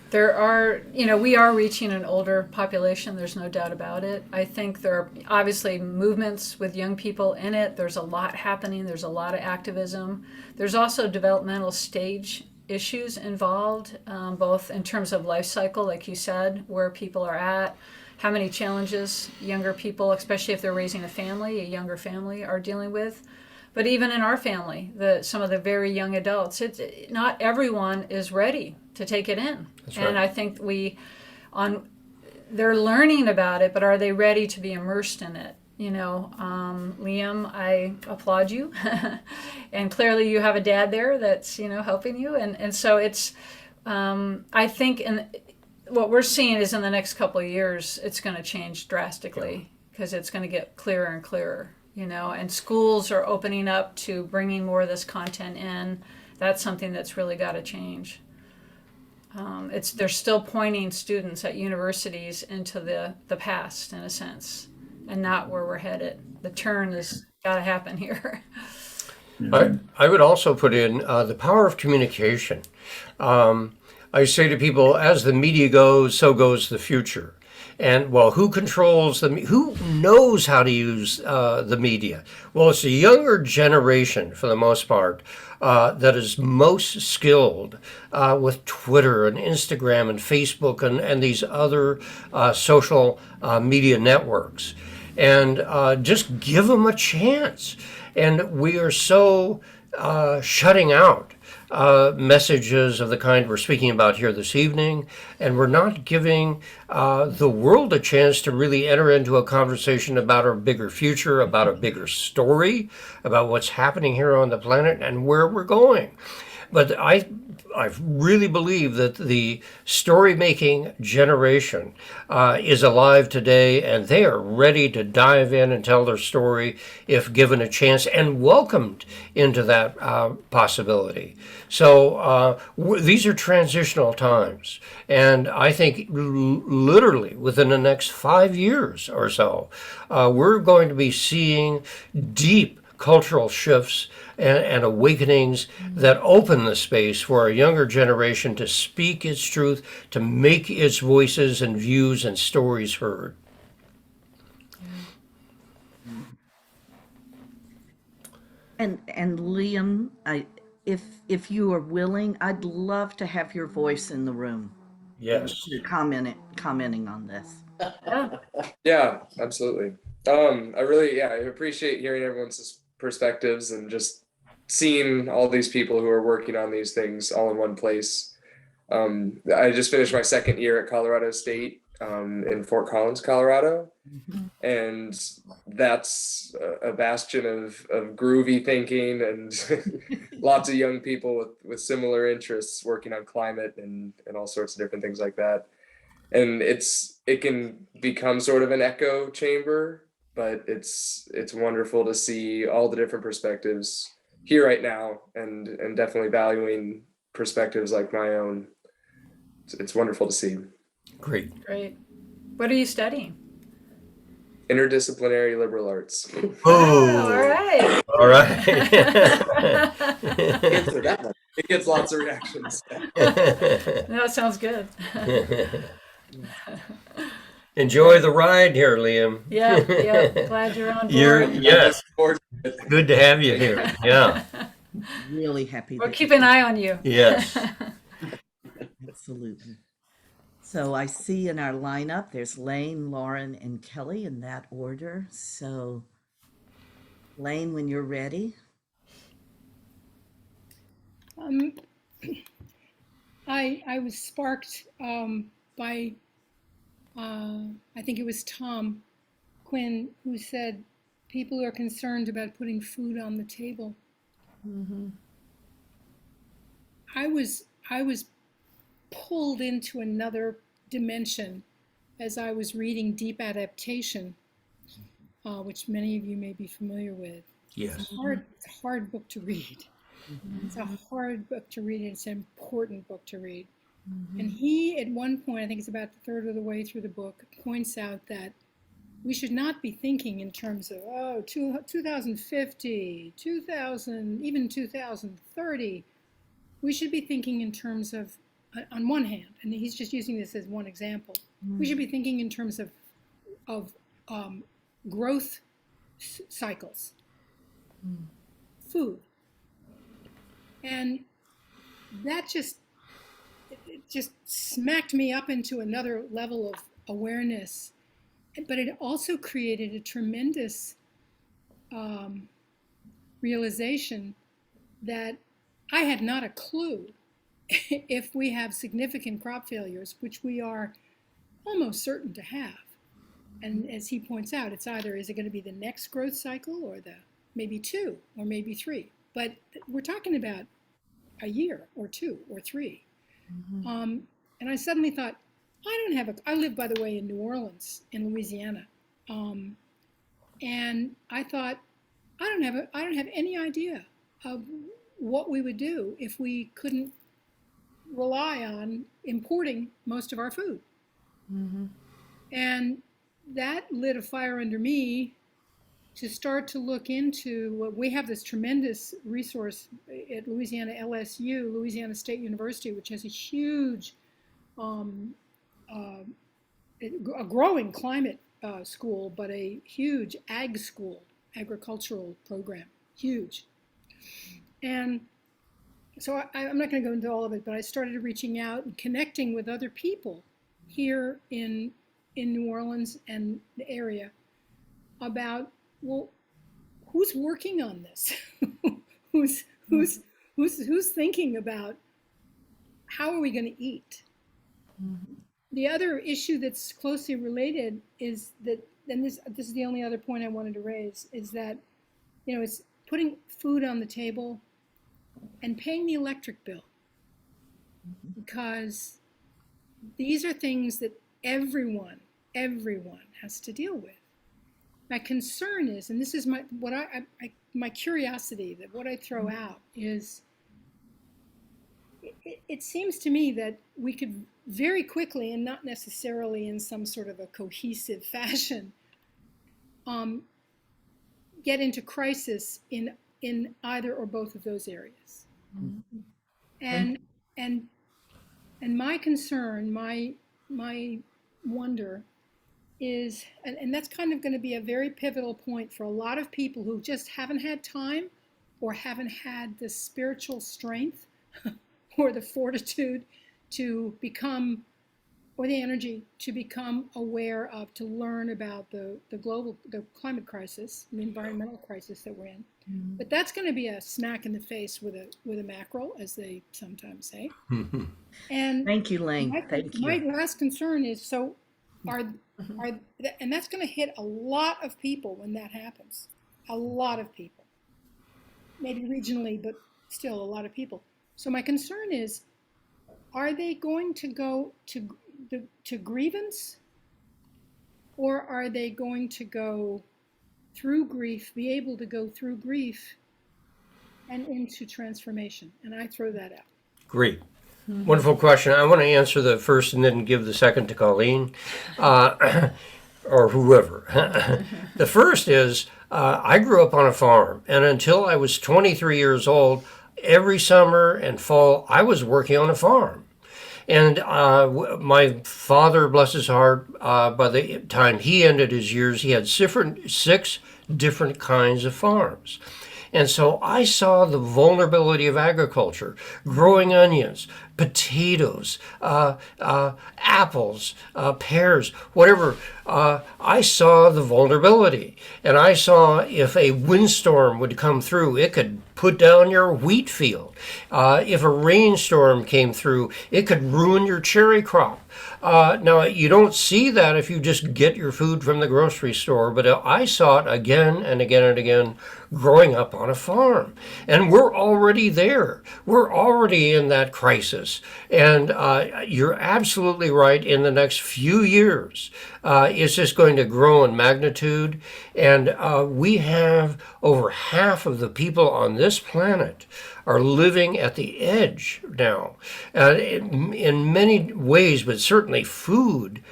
There are, we are reaching an older population. There's no doubt about it. I think there are obviously movements with young people in it. There's a lot happening. There's a lot of activism. There's also developmental stage issues involved, both in terms of life cycle, like you said, where people are at, how many challenges younger people, especially if they're raising a younger family, are dealing with. But even in our family, some of the very young adults, not everyone is ready to take it in. That's And right. I think they're learning about it, but are they ready to be immersed in it? Liam, I applaud you. And clearly you have a dad there that's, helping you. And so it's, I think what we're seeing is in the next couple of years, it's going to change drastically because it's going to get clearer and clearer, and schools are opening up to bringing more of this content in. That's something that's really got to change. They're still pointing students at universities into the past in a sense, and not where we're headed. The turn has got to happen here. I would also put in the power of communication. I say to people, as the media goes, so goes the future. And well, who controls who knows how to use the media? Well, it's the younger generation, for the most part, that is most skilled with Twitter and Instagram and Facebook and these other social media networks. And just give them a chance. And we are so shutting out messages of the kind we're speaking about here this evening, and we're not giving the world a chance to really enter into a conversation about our bigger future, about a bigger story, about what's happening here on the planet and where we're going. But I really believe that the story-making generation is alive today, and they are ready to dive in and tell their story if given a chance and welcomed into that possibility. So these are transitional times, and I think literally within the next 5 years or so, we're going to be seeing deep cultural shifts and awakenings that open the space for a younger generation to speak its truth, to make its voices and views and stories heard. And Liam, if you are willing, I'd love to have your voice in the room. Yes. Commenting on this. Yeah, absolutely. I appreciate hearing everyone's perspectives and just seeing all these people who are working on these things all in one place. I just finished my second year at Colorado State in Fort Collins, Colorado. And that's a bastion of groovy thinking and lots of young people with similar interests working on climate and all sorts of different things like that. And it can become sort of an echo chamber, but it's wonderful to see all the different perspectives here right now, and definitely valuing perspectives like my own. It's wonderful to see. Great. What are you studying? Interdisciplinary liberal arts. Oh, all right. All right. Answer that one. It gets lots of reactions. No, it sounds good. Enjoy the ride here, Liam. Yeah. Glad you're on board. Yes. Good to have you here. Yeah. Really happy. We'll keep an eye on you. Yes. Absolutely. So I see in our lineup, there's Lane, Lauren, and Kelly in that order. So Lane, when you're ready. I was sparked by I think it was Tom Quinn who said people are concerned about putting food on the table. Mm-hmm. I was pulled into another dimension as I was reading Deep Adaptation, which many of you may be familiar with. Yes. It's a hard book to read. Mm-hmm. It's a hard book to read, and it's an important book to read. Mm-hmm. And he, at one point, I think it's about a third of the way through the book, points out that we should not be thinking in terms of, 2050, 2000, even 2030. We should be thinking in terms of, on one hand, and he's just using this as one example, we should be thinking in terms of growth cycles, food. And that just smacked me up into another level of awareness. But it also created a tremendous realization that I had not a clue if we have significant crop failures, which we are almost certain to have. And as he points out, it's either, is it going to be the next growth cycle or the maybe 2 or maybe 3? But we're talking about a year or 2 or 3. And I suddenly thought, I live, by the way, in New Orleans, in Louisiana. And I thought, I don't have any idea of what we would do if we couldn't rely on importing most of our food. And that lit a fire under me to start to look into what we have, this tremendous resource at Louisiana LSU, Louisiana State University, which has a huge, a growing climate school, but a huge ag school, agricultural program, huge. And so I'm not going to go into all of it, but I started reaching out and connecting with other people here in New Orleans and the area about, well, who's working on this? who's thinking about how are we going to eat? The other issue that's closely related is that, and this is the only other point I wanted to raise, is that, it's putting food on the table and paying the electric bill, because these are things that everyone has to deal with. My concern is, and this is my curiosity, that what I throw out is, it seems to me that we could very quickly, and not necessarily in some sort of a cohesive fashion, get into crisis in either or both of those areas. And my concern, my wonder is, and that's kind of going to be a very pivotal point for a lot of people who just haven't had time or haven't had the spiritual strength or the fortitude to become, or the energy to become aware of, to learn about the climate crisis, the environmental crisis that we're in. But that's going to be a smack in the face with a mackerel, as they sometimes say. And Thank you, Lane. Thank you. my last concern is, so and that's going to hit a lot of people when that happens. A lot of people, maybe regionally, but still a lot of people. So my concern is, are they going to go to grievance, or are they going to go through grief, be able to go through grief and into transformation? And I throw that out. Great. Wonderful question. I want to answer the first and then give the second to Coleen or whoever. The first is, I grew up on a farm, and until I was 23 years old, every summer and fall, I was working on a farm. And my father, bless his heart, by the time he ended his years, he had 6 different kinds of farms. And so I saw the vulnerability of agriculture, growing onions, potatoes, apples, pears, whatever. I saw the vulnerability. And I saw if a windstorm would come through, it could put down your wheat field. If a rainstorm came through, it could ruin your cherry crop. Now, you don't see that if you just get your food from the grocery store, but I saw it again and again and again growing up on a farm. And we're already there. We're already in that crisis. And you're absolutely right. In the next few years, it's just going to grow in magnitude. And we have over half of the people on this planet are living at the edge now. In many ways, but certainly food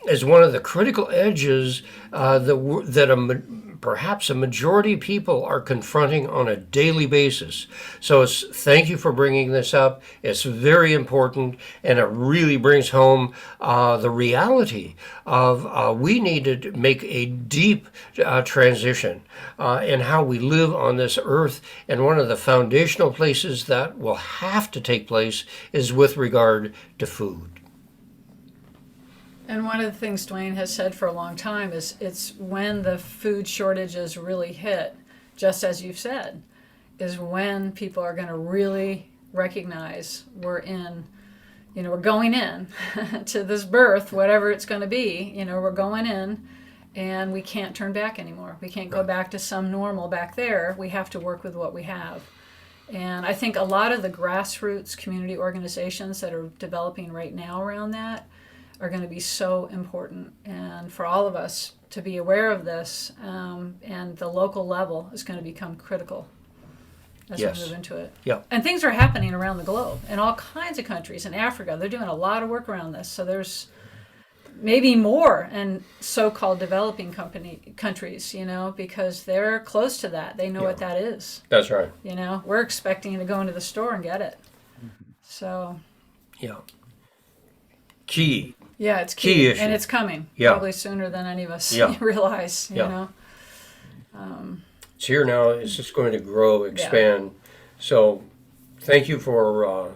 is one of the critical edges that perhaps a majority of people are confronting on a daily basis. So thank you for bringing this up. It's very important, and it really brings home the reality of we need to make a deep transition in how we live on this earth. And one of the foundational places that will have to take place is with regard to food. And one of the things Duane has said for a long time is, it's when the food shortages really hit, just as you've said, is when people are going to really recognize we're going in to this birth, whatever it's going to be, we're going in and we can't turn back anymore. We can't go back to some normal back there. We have to work with what we have. And I think a lot of the grassroots community organizations that are developing right now around that are going to be so important. And for all of us to be aware of this, and the local level is going to become critical as Yes. we move into it. Yeah. And things are happening around the globe in all kinds of countries. In Africa, they're doing a lot of work around this. So there's maybe more in so-called developing countries, because they're close to that. They know what that is. That's right. We're expecting to go into the store and get it. So Yeah. Key. yeah, it's Key key, issue. and it's coming Yeah. probably sooner than any of us Yeah. realize. Yeah. It's here now. It's just going to grow, expand. So thank you for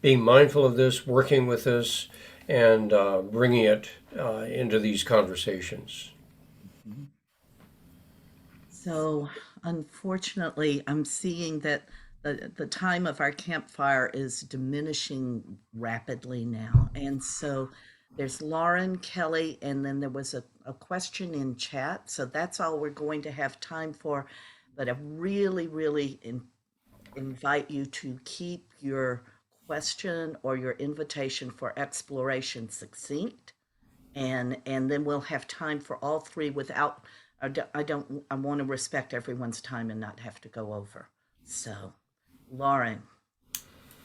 being mindful of this, working with this, and bringing it into these conversations. So unfortunately, I'm seeing that the time of our campfire is diminishing rapidly now. And so there's Lauren, Kelly, and then there was a question in chat. So that's all we're going to have time for. But I really, really invite you to keep your question or your invitation for exploration succinct. And then we'll have time for all three without, I want to respect everyone's time and not have to go over. So, Lauren,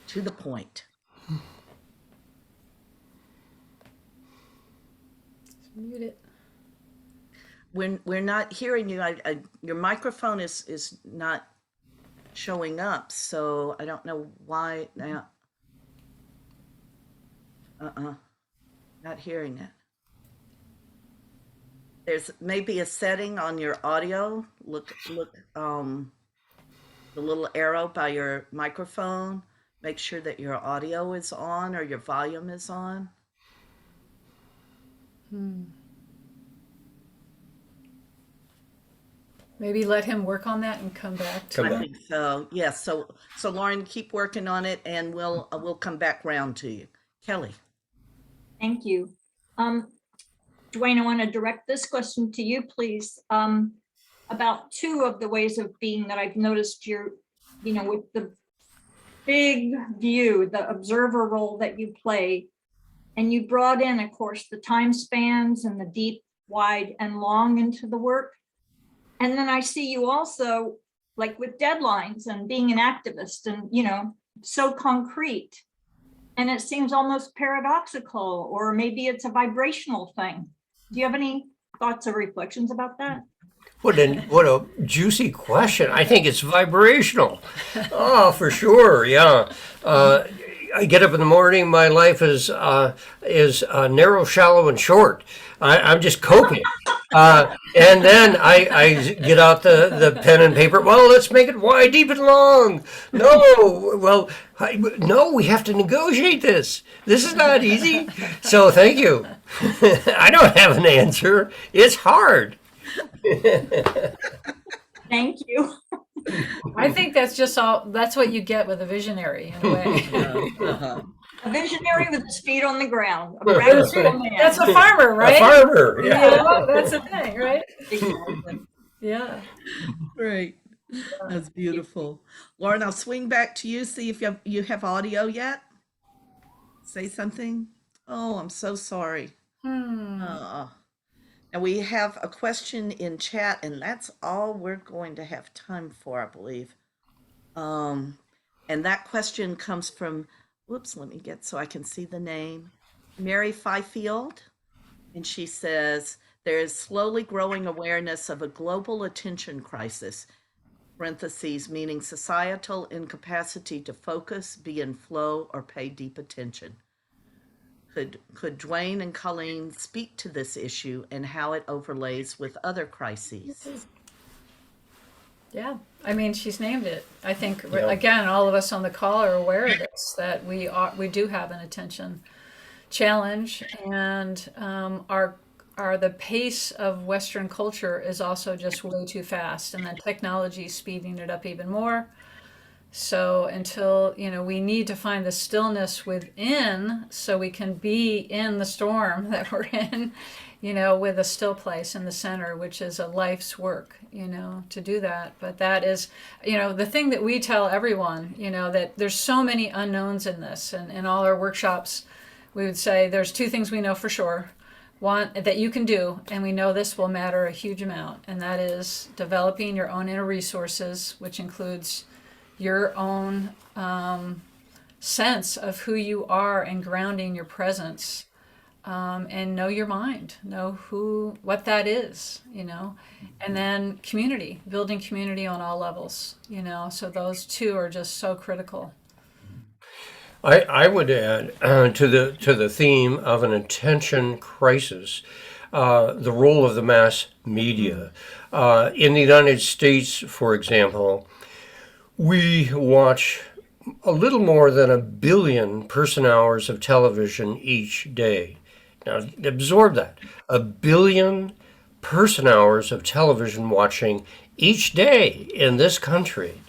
to the point. Mute it. We're not hearing you. Your microphone is not showing up, so I don't know why now. Not hearing it. There's maybe a setting on your audio. Look, the little arrow by your microphone. Make sure that your audio is on or your volume is on. Maybe let him work on that and come back to Come I back. think so. Yes. So Lauren, keep working on it, and we'll come back round to you. Kelly. Thank you. Duane, I want to direct this question to you, please. About two of the ways of being that I've noticed with the big view, the observer role that you play, and you brought in, of course, the time spans and the deep, wide, and long into the work. And then I see you also, like with deadlines and being an activist and, so concrete. And it seems almost paradoxical, or maybe it's a vibrational thing. Do you have any thoughts or reflections about that? What a juicy question. I think it's vibrational. Oh, for sure. Yeah. I get up in the morning. My life is narrow, shallow, and short. I'm just coping. And then I get out the pen and paper. Well, let's make it wide, deep, and long. No, no, we have to negotiate this. This is not easy. So thank you. I don't have an answer. It's hard. Thank you. I think that's what you get with a visionary in a way. A visionary with his feet on the ground. A practical man. That's a farmer, right? A farmer. Yeah. That's the thing, right? Yeah. Great. That's beautiful. Lauren, I'll swing back to you, see if you have audio yet. Say something. Oh, I'm so sorry. Now we have a question in chat, and that's all we're going to have time for, I believe. And that question comes from, whoops, let me get so I can see the name. Mary Fifield. And she says, there is slowly growing awareness of a global attention crisis, parentheses, meaning societal incapacity to focus, be in flow, or pay deep attention. Could Duane and Coleen speak to this issue and how it overlays with other crises? Yeah, I mean, she's named it. I think, Yeah. again, all of us on the call are aware of this, that we do have an attention challenge, and our the pace of Western culture is also just way too fast, and then technology is speeding it up even more. So until, we need to find the stillness within so we can be in the storm that we're in, with a still place in the center, which is a life's work, to do that. But that is, the thing that we tell everyone, that there's so many unknowns in this. And in all our workshops, we would say there's two things we know for sure. One, that you can do, and we know this will matter a huge amount, and that is developing your own inner resources, which includes your own sense of who you are and grounding your presence, and know your mind, know what that is, and then community, building community on all levels, so those two are just so critical. I would add to the theme of an attention crisis, the role of the mass media. In the United States, for example, we watch a little more than 1 billion person hours of television each day. Now, absorb that. 1 billion person hours of television watching each day in this country.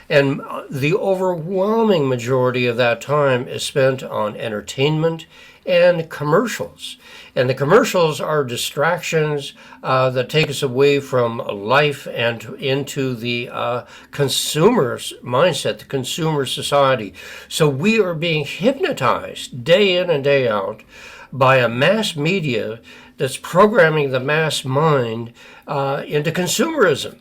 And the overwhelming majority of that time is spent on entertainment and commercials. And the commercials are distractions that take us away from life and into the consumer's mindset, the consumer society. So we are being hypnotized day in and day out by a mass media that's programming the mass mind into consumerism.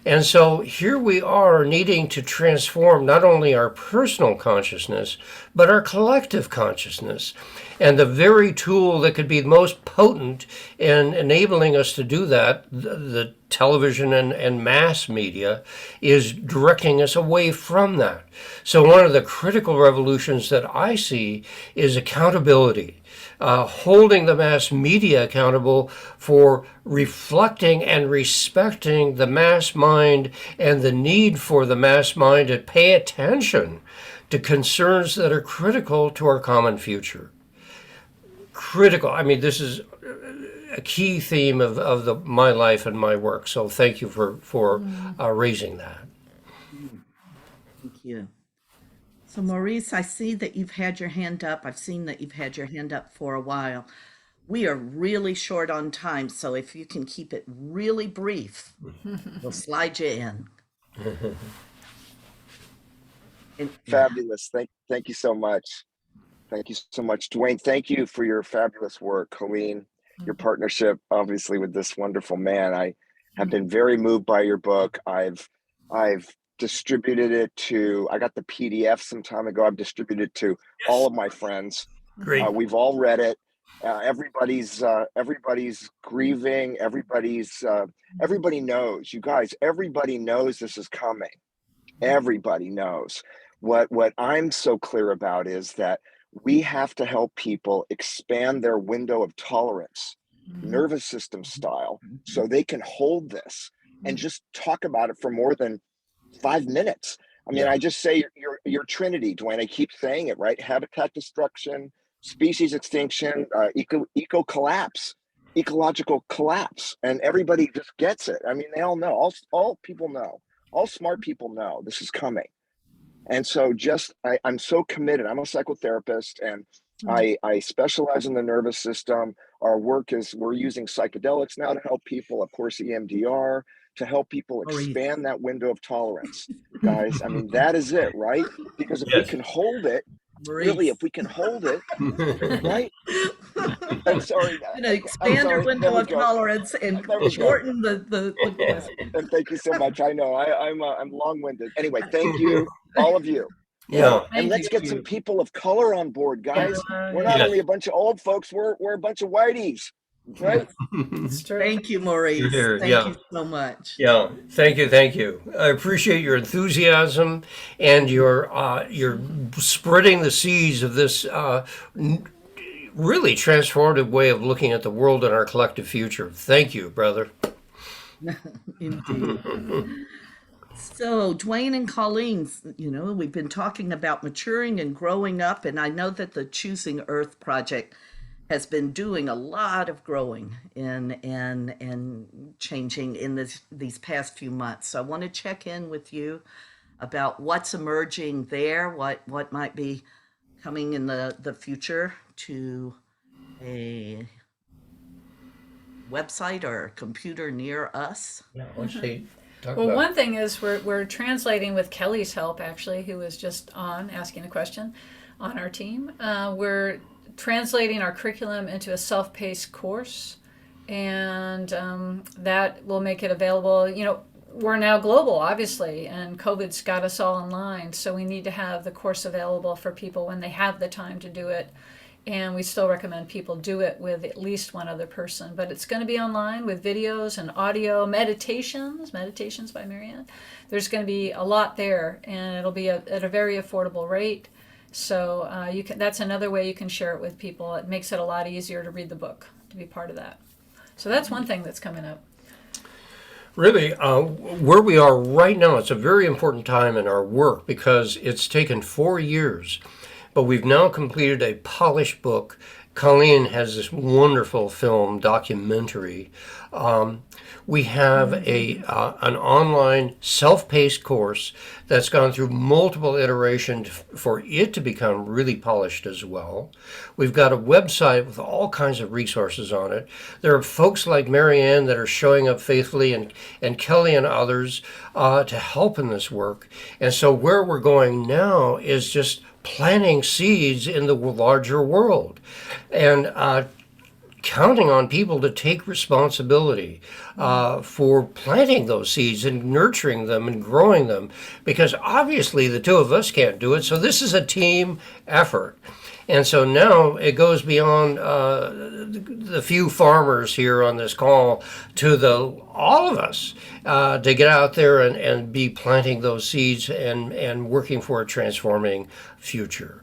And so here we are needing to transform not only our personal consciousness, but our collective consciousness. And the very tool that could be most potent in enabling us to do that, the television and mass media, is directing us away from that. So one of the critical revolutions that I see is accountability. Holding the mass media accountable for reflecting and respecting the mass mind and the need for the mass mind to pay attention to concerns that are critical to our common future. Critical. I mean, this is a key theme of my life and my work. So thank you for raising that. Thank you. So Maurice, I see that you've had your hand up. I've seen that you've had your hand up for a while. We are really short on time, so if you can keep it really brief, we'll slide you in. Fabulous. Thank you so much. Thank you so much, Duane. Thank you for your fabulous work, Coleen. Your partnership, obviously, with this wonderful man. I have been very moved by your book. I've distributed it to, I got the PDF some time ago. I've distributed it to all of my friends. Great. We've all read it. Everybody's grieving. Everybody knows, you guys, everybody knows this is coming. Everybody knows. What I'm so clear about is that we have to help people expand their window of tolerance, nervous system style, so they can hold this and just talk about it for more than 5 minutes. I mean, I just say your Trinity, Duane. I keep saying it, right? Habitat destruction, species extinction, eco collapse, ecological collapse, and everybody just gets it. I mean, they all know. All people know. All smart people know this is coming. And so I'm so committed. I'm a psychotherapist, and I specialize in the nervous system. Our work is, we're using psychedelics now to help people, of course, EMDR, to help people expand that window of tolerance, guys. I mean, that is it, right? Because if we can hold it, really, if we can hold it, right? I'm sorry. Expand your window of tolerance and shorten the course. And thank you so much. I know I'm long-winded. Anyway, thank you, all of you. Yeah. And let's get some people of color on board, guys. We're not only a bunch of old folks, we're a bunch of whiteys, right? Thank you, Maurice. Thank you so much. Yeah, thank you. I appreciate your enthusiasm and your spreading the seeds of this really transformative way of looking at the world and our collective future. Thank you, brother. Indeed. So, Duane and Coleen, we've been talking about maturing and growing up, and I know that the Choosing Earth Project has been doing a lot of growing and changing in these past few months. So I want to check in with you about what's emerging there, what might be coming in the future to a website or a computer near us. Yeah, let's see. Talk Well, about one thing is we're translating with Kelly's help, actually, who was just on asking a question on our team. We're translating our curriculum into a self-paced course, and that will make it available. You know, we're now global, obviously, and COVID's got us all online, so we need to have the course available for people when they have the time to do it. And we still recommend people do it with at least one other person. But it's going to be online with videos and audio, meditations by Marianne. There's going to be a lot there, and it'll be at a very affordable rate. So that's another way you can share it with people. It makes it a lot easier to read the book, to be part of that. So that's one thing that's coming up. really where we are right now. It's a very important time in our work because it's taken 4 years, but we've now completed a polished book. Coleen has this wonderful film documentary. We have an online self-paced course that's gone through multiple iterations for it to become really polished as well. We've got a website with all kinds of resources on it. There are folks like Marianne that are showing up faithfully, and Kelly and others to help in this work. And so where we're going now is just planting seeds in the larger world and counting on people to take responsibility for planting those seeds and nurturing them and growing them, because obviously the two of us can't do it. So this is a team effort. And so now it goes beyond the few farmers here on this call to all of us to get out there and be planting those seeds and working for a transforming future.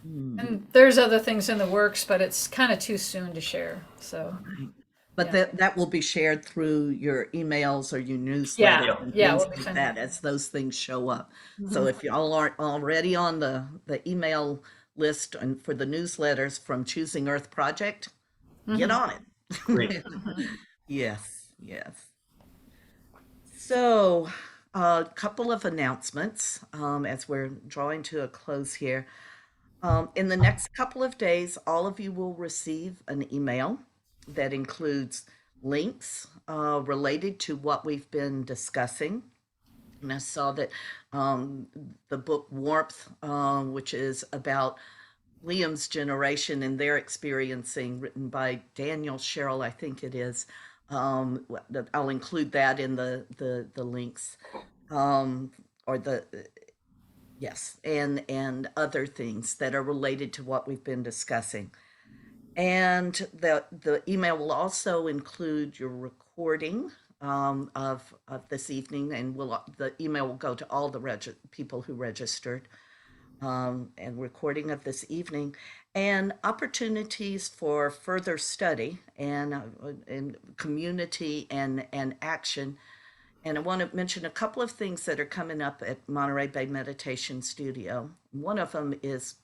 And there's other things in the works, but it's kind of too soon to share. So, But that will be shared through your emails or your newsletter and yeah, things we'll be like sending that as those things show up. So if y'all aren't already on the email list and for the newsletters from Choosing Earth Project, get on it. Great. Yes, yes. So a couple of announcements as we're drawing to a close here. In the next couple of days, all of you will receive an email that includes links related to what we've been discussing. And I saw that the book Warmth, which is about Liam's generation and their experiencing, written by Daniel Sherrill, I think it is. I'll include that in the links, or the yes, and other things that are related to what we've been discussing. And the email will also include your recording of this evening, and the email will go to all the people who registered, and recording of this evening, and opportunities for further study and community and action. And I want to mention a couple of things that are coming up at Monterey Bay Meditation Studio. One of them is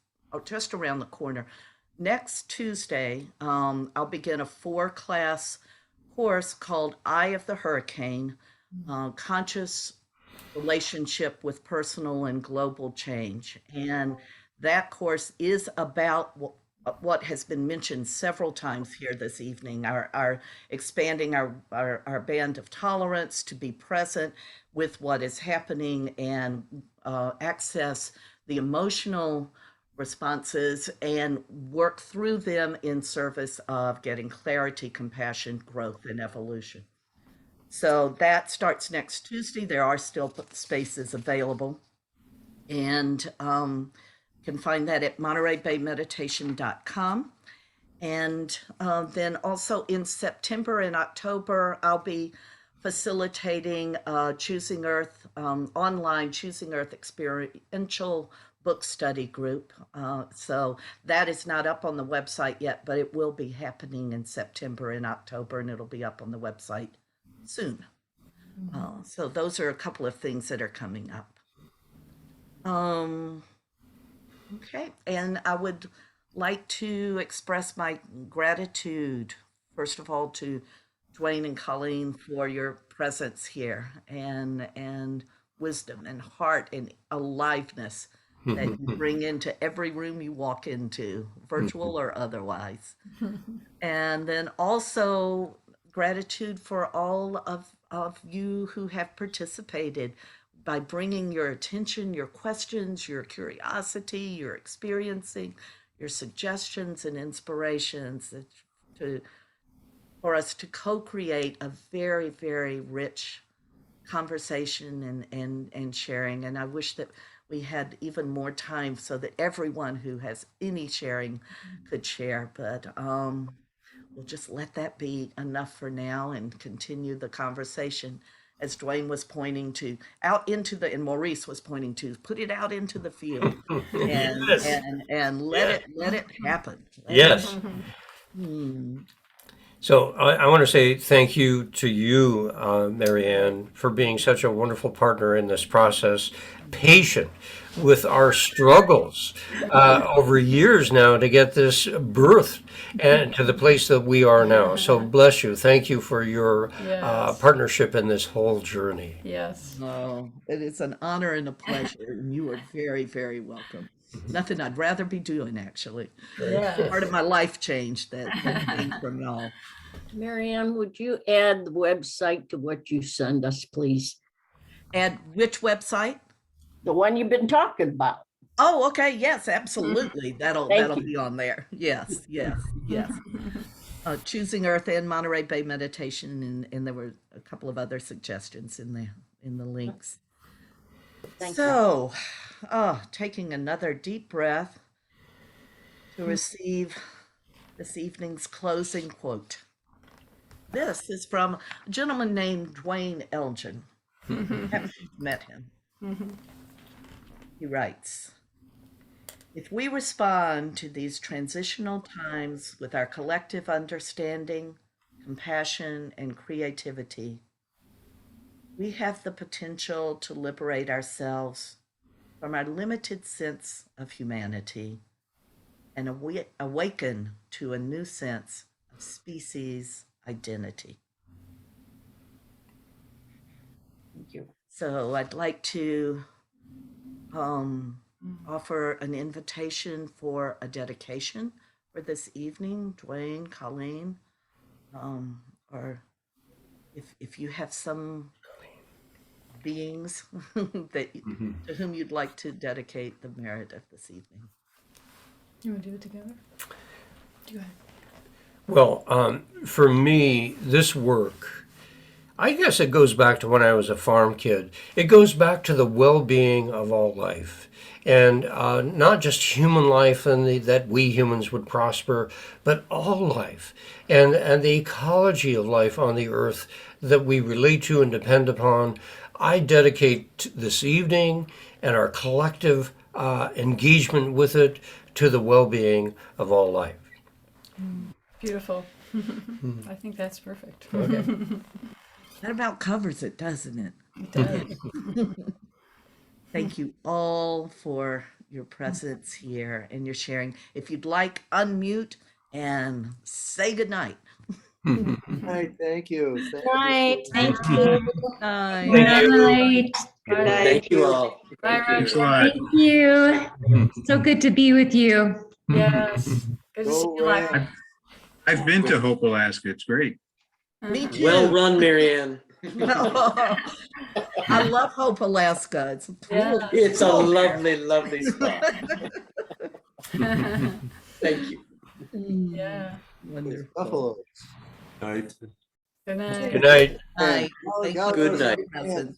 just around the corner. Next Tuesday, I'll begin a 4-class course called Eye of the Hurricane, Conscious Relationship with Personal and Global Change. And that course is about what has been mentioned several times here this evening, our expanding our band of tolerance to be present with what is happening and access the emotional responses and work through them in service of getting clarity, compassion, growth, and evolution. So that starts next Tuesday. There are still spaces available, and can find that at montereybaymeditation.com. And then also in September and October, I'll be facilitating Choosing Earth, online Choosing Earth experiential book study group. So that is not up on the website yet, but it will be happening in September and October, and it'll be up on the website soon. So those are a couple of things that are coming up. Okay, and I would like to express my gratitude, first of all, to Duane and Coleen for your presence here and wisdom and heart and aliveness that you bring into every room you walk into, virtual or otherwise. And then also gratitude for all of you who have participated by bringing your attention, your questions, your curiosity, your experiencing, your suggestions and inspirations for us to co-create a very, very rich conversation and sharing. And I wish that we had even more time so that everyone who has any sharing could share. But we'll just let that be enough for now and continue the conversation. As Duane was pointing to, out into the, and Maurice was pointing to, put it out into the field and Yes. and let it happen. Yes. So I want to say thank you to you, Marianne, for being such a wonderful partner in this process, patient with our struggles over years now to get this birthed and to the place that we are now. So bless you. Thank you for your Yes. partnership in this whole journey. Yes. Oh, it is an honor and a pleasure, and you are very, very welcome. Nothing I'd rather be doing, actually. Yeah. Part of my life change that came from y'all. Marianne, would you add the website to what you send us, please? And which website? The one you've been talking about. Oh, okay. Yes, absolutely. That'll Thank you. be on there. Yes, yes, yes. Choosing Earth and Monterey Bay Meditation, and there were a couple of other suggestions in the links. Thank So, taking another deep breath to receive this evening's closing quote. This is from a gentleman named Duane Elgin. Haven't met him. He writes, if we respond to these transitional times with our collective understanding, compassion, and creativity, we have the potential to liberate ourselves from our limited sense of humanity and awaken to a new sense of species identity. Thank you. So I'd like to offer an invitation for a dedication for this evening, Duane, Coleen, or if you have some beings that to whom you'd like to dedicate the merit of this evening. You want to do it together? Go ahead. Well, for me, this work, I guess it goes back to when I was a farm kid. It goes back to the well-being of all life. And not just human life and that we humans would prosper, but all life and the ecology of life on the earth that we relate to and depend upon. I dedicate this evening and our collective engagement with it to the well-being of all life. Beautiful. I think that's perfect. Okay. That about covers it, doesn't it? It does. Thank you all for your presence here and your sharing. If you'd like, unmute and say goodnight. Right, thank you. Night. Thank you. Night. Thank you. Night. Bye. Thank you all. Bye, Thanks a Rachel. lot. Thank you. So good to be with you. Yes. Good to see you live. I've been to Hope, Alaska. It's great. Me too. Well run, Marianne. I love Hope, Alaska. It's a cool. Yeah. It's a lovely, lovely spot. Thank you. Yeah. Wonderful. Buffalo. Night. Good night. Good night. Night. Oh, Thank God, you Good for your night. presence.